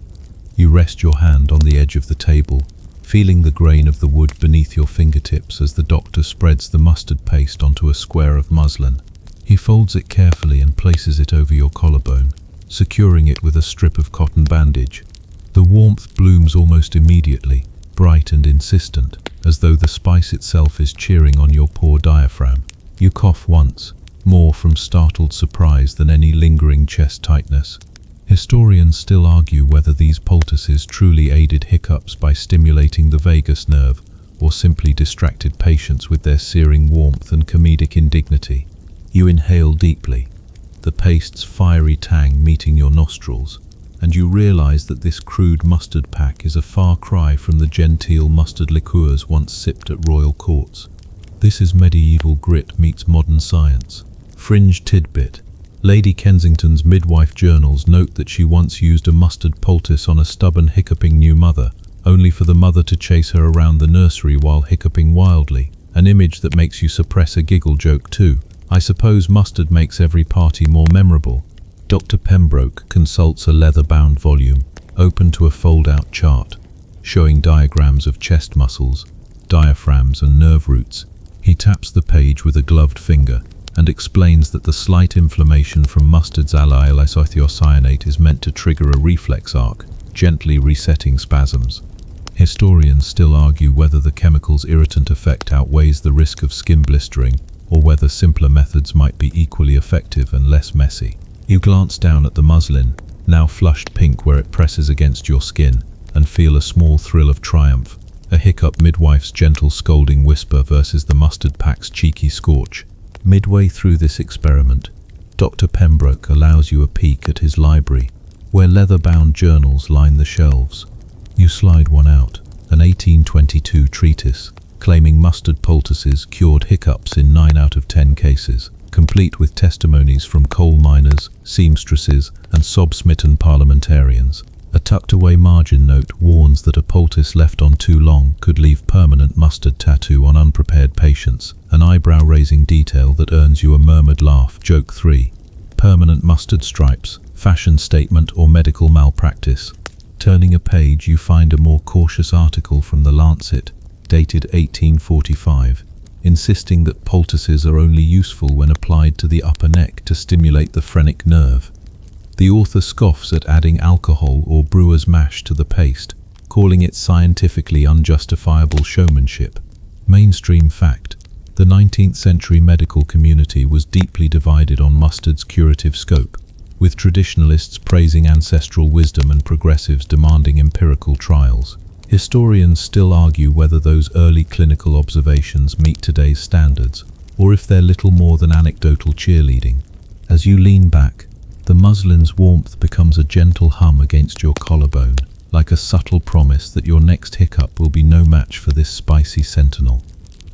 Speaker 1: You rest your hand on the edge of the table, feeling the grain of the wood beneath your fingertips as the doctor spreads the mustard paste onto a square of muslin. He folds it carefully and places it over your collarbone, securing it with a strip of cotton bandage. The warmth blooms almost immediately, bright and insistent, as though the spice itself is cheering on your poor diaphragm. You cough once, more from startled surprise than any lingering chest tightness. Historians still argue whether these poultices truly aided hiccups by stimulating the vagus nerve, or simply distracted patients with their searing warmth and comedic indignity. You inhale deeply, the paste's fiery tang meeting your nostrils, and you realize that this crude mustard pack is a far cry from the genteel mustard liqueurs once sipped at royal courts. This is medieval grit meets modern science. Fringe tidbit: Lady Kensington's midwife journals note that she once used a mustard poultice on a stubborn hiccuping new mother, only for the mother to chase her around the nursery while hiccuping wildly, an image that makes you suppress a giggle. Joke 2. I suppose mustard makes every party more memorable. Dr. Pembroke consults a leather-bound volume, open to a fold-out chart, showing diagrams of chest muscles, diaphragms and nerve roots. He taps the page with a gloved finger and explains that the slight inflammation from mustard's allyl isothiocyanate is meant to trigger a reflex arc, gently resetting spasms. Historians still argue whether the chemical's irritant effect outweighs the risk of skin blistering, or whether simpler methods might be equally effective and less messy. You glance down at the muslin, now flushed pink where it presses against your skin, and feel a small thrill of triumph, a hiccup midwife's gentle scolding whisper versus the mustard pack's cheeky scorch. Midway through this experiment, Dr. Pembroke allows you a peek at his library, where leather-bound journals line the shelves. You slide one out, an 1822 treatise, claiming mustard poultices cured hiccups in 9 out of 10 cases, complete with testimonies from coal miners, seamstresses, and sob-smitten parliamentarians. A tucked-away margin note warns that a poultice left on too long could leave permanent mustard tattoo on unprepared patients, an eyebrow-raising detail that earns you a murmured laugh. Joke 3. Permanent mustard stripes, fashion statement or medical malpractice. Turning a page, you find a more cautious article from The Lancet, dated 1845, insisting that poultices are only useful when applied to the upper neck to stimulate the phrenic nerve. The author scoffs at adding alcohol or brewer's mash to the paste, calling it scientifically unjustifiable showmanship. Mainstream fact: the 19th century medical community was deeply divided on mustard's curative scope, with traditionalists praising ancestral wisdom and progressives demanding empirical trials. Historians still argue whether those early clinical observations meet today's standards, or if they're little more than anecdotal cheerleading. As you lean back, the muslin's warmth becomes a gentle hum against your collarbone, like a subtle promise that your next hiccup will be no match for this spicy sentinel.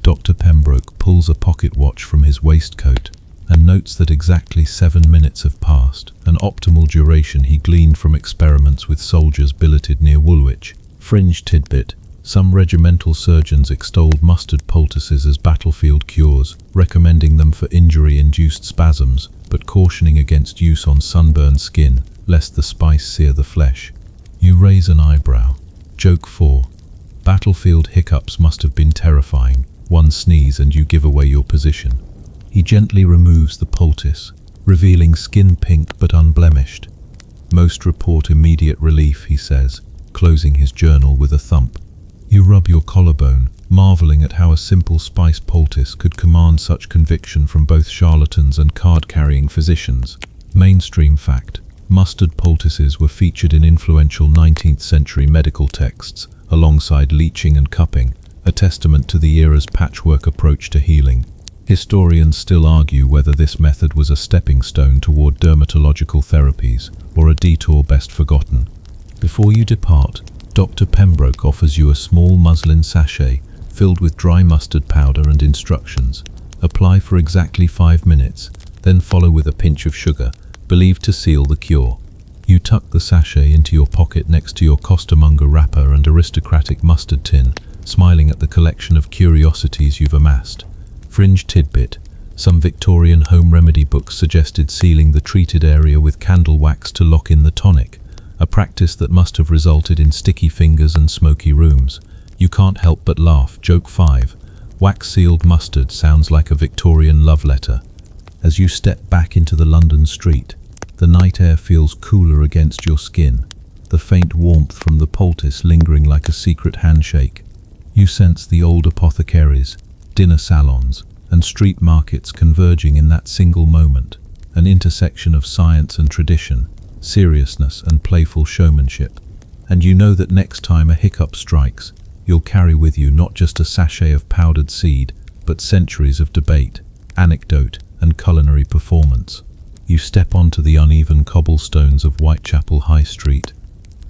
Speaker 1: Dr. Pembroke pulls a pocket watch from his waistcoat and notes that exactly 7 minutes have passed, an optimal duration he gleaned from experiments with soldiers billeted near Woolwich. Fringe tidbit: some regimental surgeons extolled mustard poultices as battlefield cures, recommending them for injury-induced spasms, but cautioning against use on sunburned skin, lest the spice sear the flesh. You raise an eyebrow. Joke 4. Battlefield hiccups must have been terrifying. One sneeze and you give away your position. He gently removes the poultice, revealing skin pink but unblemished. Most report immediate relief, he says, closing his journal with a thump. You rub your collarbone, marveling at how a simple spice poultice could command such conviction from both charlatans and card-carrying physicians. Mainstream fact: mustard poultices were featured in influential 19th century medical texts, alongside leeching and cupping, a testament to the era's patchwork approach to healing. Historians still argue whether this method was a stepping stone toward dermatological therapies, or a detour best forgotten. Before you depart, Dr. Pembroke offers you a small muslin sachet filled with dry mustard powder and instructions. Apply for exactly 5 minutes, then follow with a pinch of sugar, believed to seal the cure. You tuck the sachet into your pocket next to your costermonger wrapper and aristocratic mustard tin, smiling at the collection of curiosities you've amassed. Fringe tidbit: some Victorian home remedy books suggested sealing the treated area with candle wax to lock in the tonic, a practice that must have resulted in sticky fingers and smoky rooms. You can't help but laugh. Joke 5. Wax-sealed mustard sounds like a Victorian love letter. As you step back into the London street, the night air feels cooler against your skin, the faint warmth from the poultice lingering like a secret handshake. You sense the old apothecaries, dinner salons, and street markets converging in that single moment, an intersection of science and tradition, seriousness and playful showmanship. And you know that next time a hiccup strikes, you'll carry with you not just a sachet of powdered seed, but centuries of debate, anecdote, and culinary performance. You step onto the uneven cobblestones of Whitechapel High Street,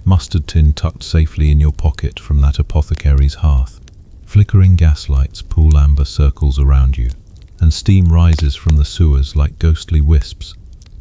Speaker 1: mustard tin tucked safely in your pocket from that apothecary's hearth. Flickering gaslights pool amber circles around you, and steam rises from the sewers like ghostly wisps.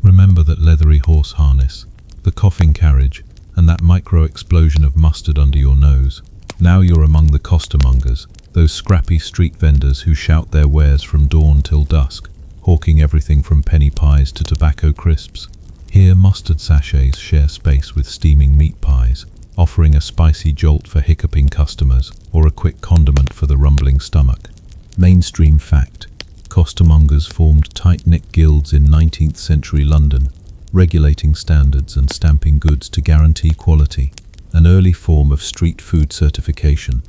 Speaker 1: Remember that leathery horse harness, the coughing carriage, and that micro-explosion of mustard under your nose. Now you're among the costermongers, those scrappy street vendors who shout their wares from dawn till dusk, hawking everything from penny pies to tobacco crisps. Here mustard sachets share space with steaming meat pies, offering a spicy jolt for hiccuping customers or a quick condiment for the rumbling stomach. Mainstream fact: costermongers formed tight-knit guilds in 19th century London, regulating standards and stamping goods to guarantee quality, an early form of street food certification.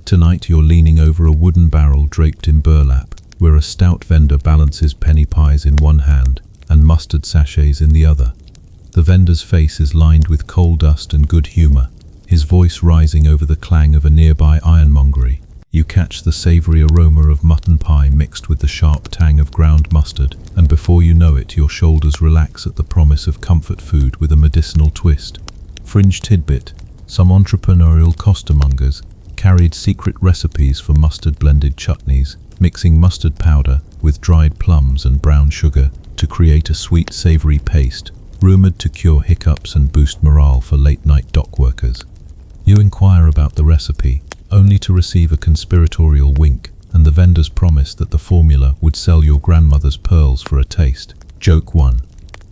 Speaker 1: Tonight you're leaning over a wooden barrel draped in burlap, where a stout vendor balances penny pies in one hand and mustard sachets in the other. The vendor's face is lined with coal dust and good humor, his voice rising over the clang of a nearby ironmongery. You catch the savory aroma of mutton pie mixed with the sharp tang of ground mustard, and before you know it, your shoulders relax at the promise of comfort food with a medicinal twist. Fringe tidbit: some entrepreneurial costermongers carried secret recipes for mustard-blended chutneys, mixing mustard powder with dried plums and brown sugar to create a sweet, savory paste, rumored to cure hiccups and boost morale for late-night dock workers. You inquire about the recipe, only to receive a conspiratorial wink and the vendor's promise that the formula would sell your grandmother's pearls for a taste. Joke 1.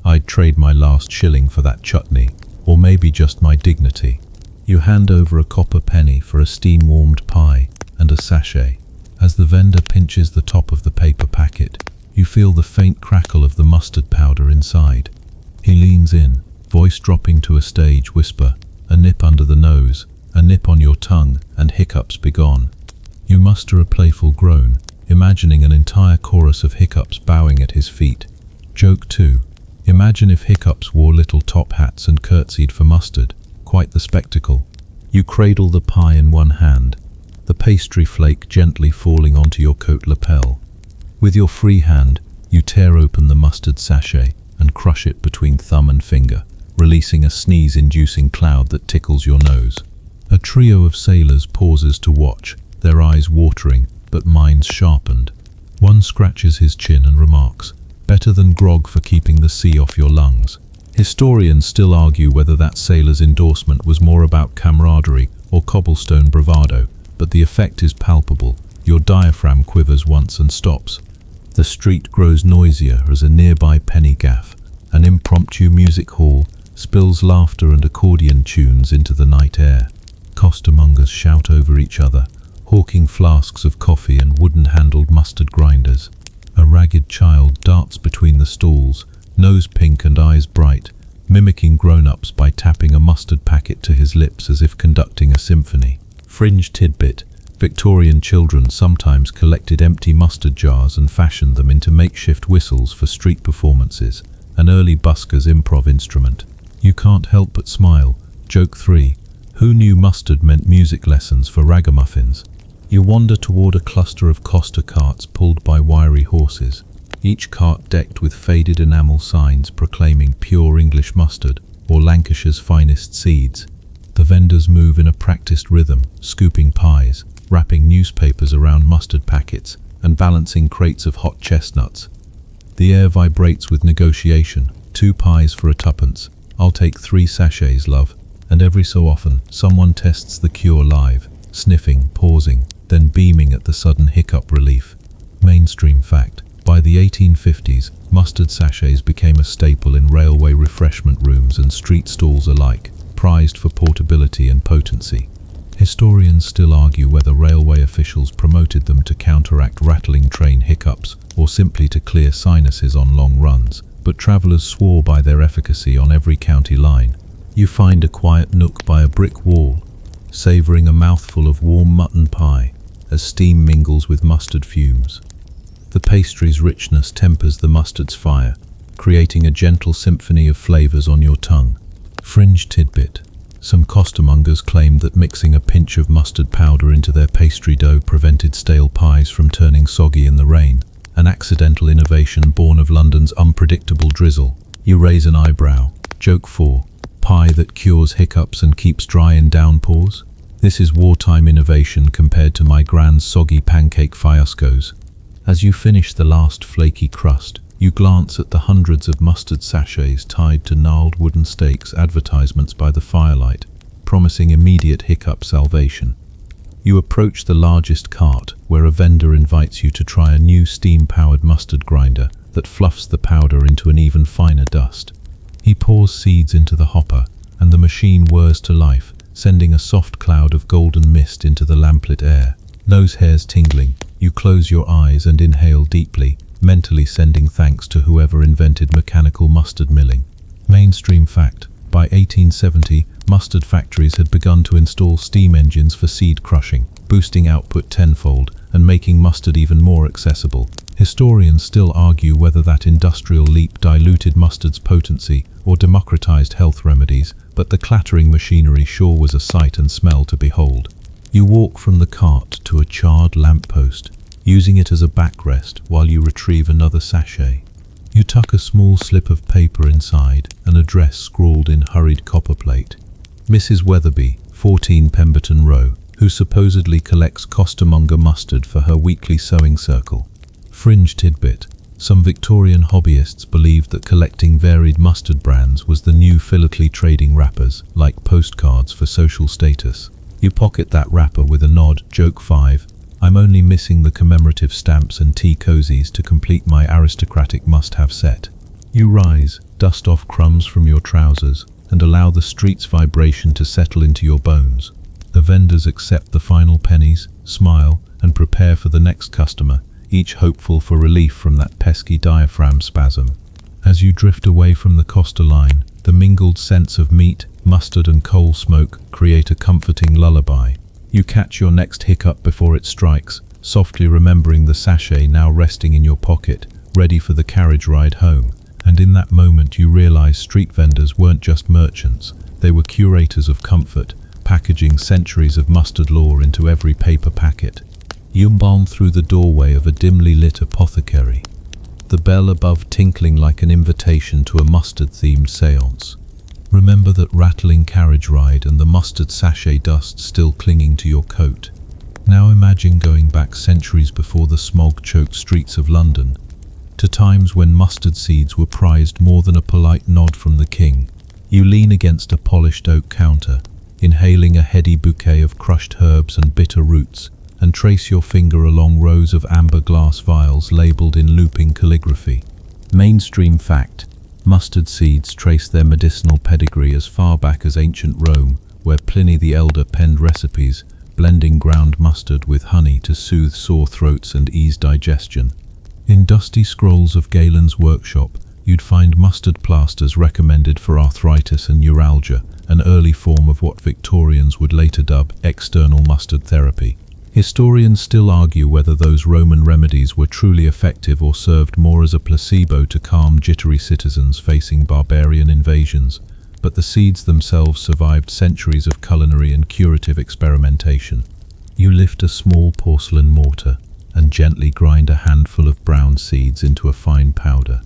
Speaker 1: I'd trade my last shilling for that chutney, or maybe just my dignity. You hand over a copper penny for a steam-warmed pie and a sachet. As the vendor pinches the top of the paper packet, you feel the faint crackle of the mustard powder inside. He leans in, voice dropping to a stage whisper, a nip under the nose, a nip on your tongue, and hiccups begone. You muster a playful groan, imagining an entire chorus of hiccups bowing at his feet. Joke 2. Imagine if hiccups wore little top hats and curtsied for mustard. Quite the spectacle. You cradle the pie in one hand, the pastry flake gently falling onto your coat lapel. With your free hand, you tear open the mustard sachet and crush it between thumb and finger, releasing a sneeze-inducing cloud that tickles your nose. A trio of sailors pauses to watch, their eyes watering, but minds sharpened. One scratches his chin and remarks, "Better than grog for keeping the sea off your lungs." Historians still argue whether that sailor's endorsement was more about camaraderie or cobblestone bravado, but the effect is palpable. Your diaphragm quivers once and stops. The street grows noisier as a nearby penny gaff, an impromptu music hall, spills laughter and accordion tunes into the night air. Costermongers shout over each other, hawking flasks of coffee and wooden-handled mustard grinders. A ragged child darts between the stalls, nose pink and eyes bright, mimicking grown-ups by tapping a mustard packet to his lips as if conducting a symphony. Fringe tidbit: Victorian children sometimes collected empty mustard jars and fashioned them into makeshift whistles for street performances, an early busker's improv instrument. You can't help but smile. Joke 3. Who knew mustard meant music lessons for ragamuffins? You wander toward a cluster of coster carts pulled by wiry horses, each cart decked with faded enamel signs proclaiming pure English mustard or Lancashire's finest seeds. The vendors move in a practiced rhythm, scooping pies, wrapping newspapers around mustard packets, and balancing crates of hot chestnuts. The air vibrates with negotiation. 2 pies for a tuppence. I'll take 3 sachets, love. And every so often, someone tests the cure live, sniffing, pausing, then beaming at the sudden hiccup relief. Mainstream fact: by the 1850s, mustard sachets became a staple in railway refreshment rooms and street stalls alike, prized for portability and potency. Historians still argue whether railway officials promoted them to counteract rattling train hiccups or simply to clear sinuses on long runs, but travellers swore by their efficacy on every county line. You find a quiet nook by a brick wall, savouring a mouthful of warm mutton pie as steam mingles with mustard fumes. The pastry's richness tempers the mustard's fire, creating a gentle symphony of flavours on your tongue. Fringe tidbit: some costermongers claimed that mixing a pinch of mustard powder into their pastry dough prevented stale pies from turning soggy in the rain, an accidental innovation born of London's unpredictable drizzle. You raise an eyebrow. Joke 4. Pie that cures hiccups and keeps dry in downpours? This is wartime innovation compared to my grand's soggy pancake fiascos. As you finish the last flaky crust, you glance at the hundreds of mustard sachets tied to gnarled wooden stakes, advertisements by the firelight, promising immediate hiccup salvation. You approach the largest cart, where a vendor invites you to try a new steam-powered mustard grinder that fluffs the powder into an even finer dust. He pours seeds into the hopper, and the machine whirs to life, sending a soft cloud of golden mist into the lamplit air. Nose hairs tingling, you close your eyes and inhale deeply, mentally sending thanks to whoever invented mechanical mustard milling. Mainstream fact: by 1870, mustard factories had begun to install steam engines for seed crushing, boosting output tenfold and making mustard even more accessible. Historians still argue whether that industrial leap diluted mustard's potency or democratized health remedies, but the clattering machinery sure was a sight and smell to behold. You walk from the cart to a charred lamppost, using it as a backrest while you retrieve another sachet. You tuck a small slip of paper inside, an address scrawled in hurried copperplate. Mrs. Weatherby, 14 Pemberton Row, who supposedly collects costermonger mustard for her weekly sewing circle. Fringe tidbit: some Victorian hobbyists believed that collecting varied mustard brands was the new philately trading wrappers, like postcards for social status. You pocket that wrapper with a nod, joke 5. I'm only missing the commemorative stamps and tea cozies to complete my aristocratic must-have set. You rise, dust off crumbs from your trousers, and allow the street's vibration to settle into your bones. The vendors accept the final pennies, smile, and prepare for the next customer, each hopeful for relief from that pesky diaphragm spasm. As you drift away from the Costa line, the mingled scents of meat, mustard and coal smoke create a comforting lullaby. You catch your next hiccup before it strikes, softly remembering the sachet now resting in your pocket, ready for the carriage ride home. And in that moment you realize street vendors weren't just merchants, they were curators of comfort, packaging centuries of mustard lore into every paper packet. You bound through the doorway of a dimly lit apothecary, the bell above tinkling like an invitation to a mustard-themed séance. Remember that rattling carriage ride and the mustard sachet dust still clinging to your coat. Now imagine going back centuries before the smog-choked streets of London, to times when mustard seeds were prized more than a polite nod from the king. You lean against a polished oak counter, inhaling a heady bouquet of crushed herbs and bitter roots, and trace your finger along rows of amber glass vials labeled in looping calligraphy. Mainstream fact: mustard seeds trace their medicinal pedigree as far back as ancient Rome, where Pliny the Elder penned recipes, blending ground mustard with honey to soothe sore throats and ease digestion. In dusty scrolls of Galen's workshop, you'd find mustard plasters recommended for arthritis and neuralgia, an early form of what Victorians would later dub external mustard therapy. Historians still argue whether those Roman remedies were truly effective or served more as a placebo to calm jittery citizens facing barbarian invasions, but the seeds themselves survived centuries of culinary and curative experimentation. You lift a small porcelain mortar and gently grind a handful of brown seeds into a fine powder,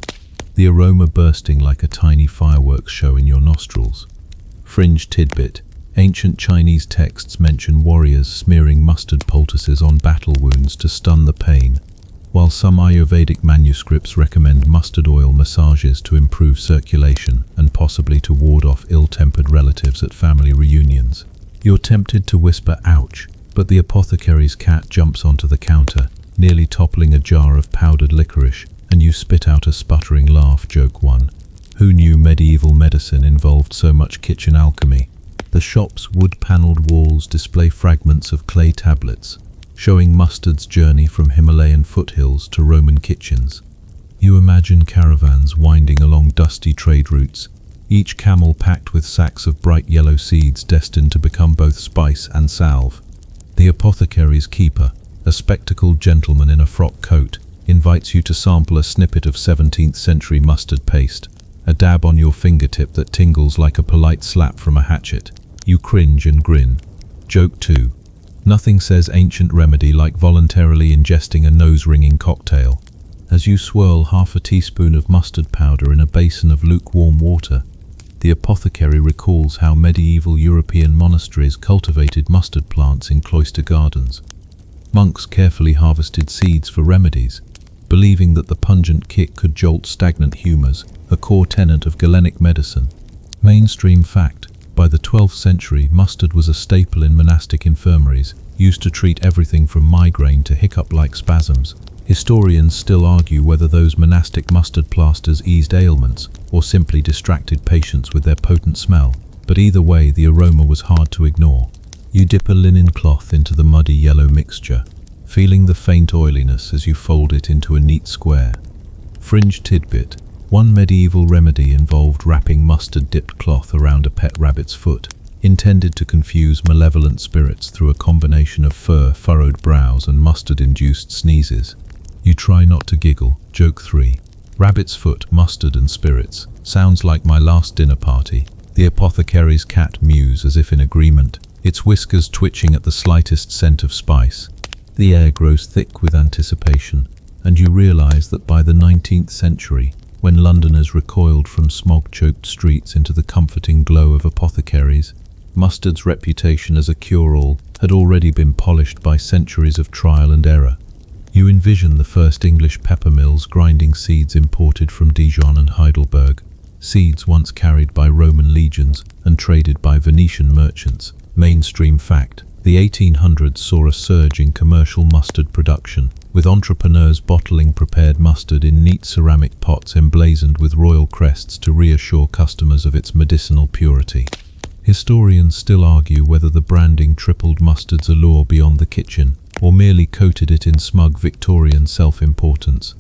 Speaker 1: the aroma bursting like a tiny fireworks show in your nostrils. Fringe tidbit: ancient Chinese texts mention warriors smearing mustard poultices on battle wounds to stun the pain, while some Ayurvedic manuscripts recommend mustard oil massages to improve circulation and possibly to ward off ill-tempered relatives at family reunions. You're tempted to whisper "ouch," but the apothecary's cat jumps onto the counter, nearly toppling a jar of powdered licorice, and you spit out a sputtering laugh, joke 1. Who knew medieval medicine involved so much kitchen alchemy? The shop's wood-paneled walls display fragments of clay tablets, showing mustard's journey from Himalayan foothills to Roman kitchens. You imagine caravans winding along dusty trade routes, each camel packed with sacks of bright yellow seeds destined to become both spice and salve. The apothecary's keeper, a spectacled gentleman in a frock coat, invites you to sample a snippet of 17th century mustard paste, a dab on your fingertip that tingles like a polite slap from a hatchet. You cringe and grin. Joke 2. Nothing says ancient remedy like voluntarily ingesting a nose-ringing cocktail. As you swirl half a teaspoon of mustard powder in a basin of lukewarm water, the apothecary recalls how medieval European monasteries cultivated mustard plants in cloister gardens. Monks carefully harvested seeds for remedies, believing that the pungent kick could jolt stagnant humors, a core tenet of galenic medicine. Mainstream fact: by the 12th century, mustard was a staple in monastic infirmaries, used to treat everything from migraine to hiccup-like spasms. Historians still argue whether those monastic mustard plasters eased ailments or simply distracted patients with their potent smell, but either way the aroma was hard to ignore. You dip a linen cloth into the muddy yellow mixture, feeling the faint oiliness as you fold it into a neat square. Fringe tidbit: one medieval remedy involved wrapping mustard-dipped cloth around a pet rabbit's foot, intended to confuse malevolent spirits through a combination of fur, furrowed brows, and mustard-induced sneezes. You try not to giggle. Joke 3. Rabbit's foot, mustard and spirits. Sounds like my last dinner party. The apothecary's cat mews as if in agreement, its whiskers twitching at the slightest scent of spice. The air grows thick with anticipation, and you realize that by the 19th century, when Londoners recoiled from smog-choked streets into the comforting glow of apothecaries, mustard's reputation as a cure-all had already been polished by centuries of trial and error. You envision the first English pepper mills grinding seeds imported from Dijon and Heidelberg, seeds once carried by Roman legions and traded by Venetian merchants. Mainstream fact: the 1800s saw a surge in commercial mustard production, with entrepreneurs bottling prepared mustard in neat ceramic pots emblazoned with royal crests to reassure customers of its medicinal purity. Historians still argue whether the branding tripled mustard's allure beyond the kitchen, or merely coated it in smug Victorian self-importance.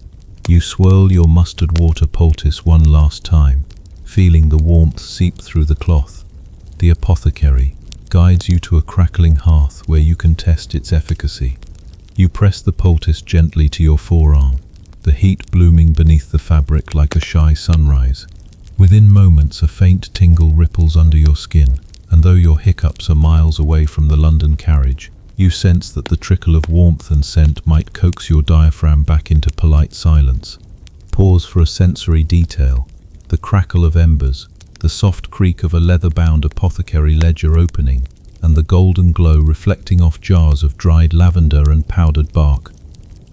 Speaker 1: You swirl your mustard water poultice one last time, feeling the warmth seep through the cloth. The apothecary guides you to a crackling hearth where you can test its efficacy. You press the poultice gently to your forearm, the heat blooming beneath the fabric like a shy sunrise. Within moments, a faint tingle ripples under your skin, and though your hiccups are miles away from the London carriage, you sense that the trickle of warmth and scent might coax your diaphragm back into polite silence. Pause for a sensory detail: the crackle of embers, the soft creak of a leather-bound apothecary ledger opening, and the golden glow reflecting off jars of dried lavender and powdered bark.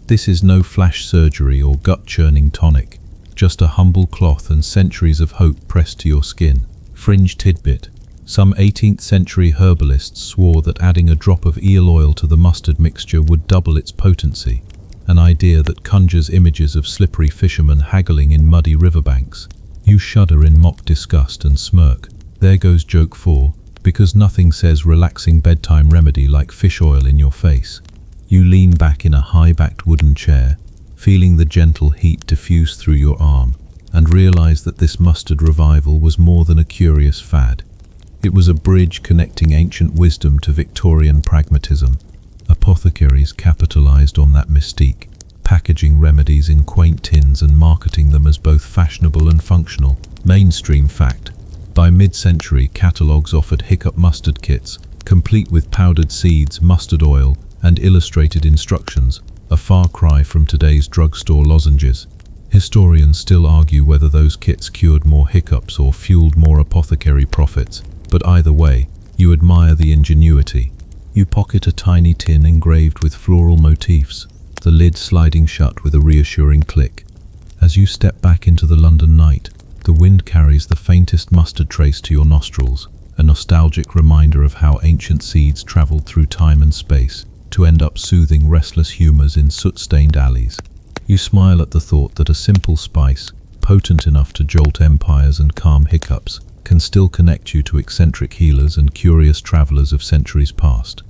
Speaker 1: This is no flash surgery or gut-churning tonic, just a humble cloth and centuries of hope pressed to your skin. Fringe tidbit: some 18th century herbalists swore that adding a drop of eel oil to the mustard mixture would double its potency, an idea that conjures images of slippery fishermen haggling in muddy riverbanks. You shudder in mock disgust and smirk. There goes joke 4, because nothing says relaxing bedtime remedy like fish oil in your face. You lean back in a high-backed wooden chair, feeling the gentle heat diffuse through your arm, and realize that this mustard revival was more than a curious fad. It was a bridge connecting ancient wisdom to Victorian pragmatism. Apothecaries capitalized on that mystique, packaging remedies in quaint tins and marketing them as both fashionable and functional. Mainstream fact: by mid-century, catalogues offered hiccup mustard kits, complete with powdered seeds, mustard oil, and illustrated instructions, a far cry from today's drugstore lozenges. Historians still argue whether those kits cured more hiccups or fueled more apothecary profits, but either way, you admire the ingenuity. You pocket a tiny tin engraved with floral motifs, the lid sliding shut with a reassuring click. As you step back into the London night, the wind carries the faintest mustard trace to your nostrils, a nostalgic reminder of how ancient seeds traveled through time and space to end up soothing restless humors in soot-stained alleys. You smile at the thought that a simple spice, potent enough to jolt empires and calm hiccups, can still connect you to eccentric healers and curious travelers of centuries past.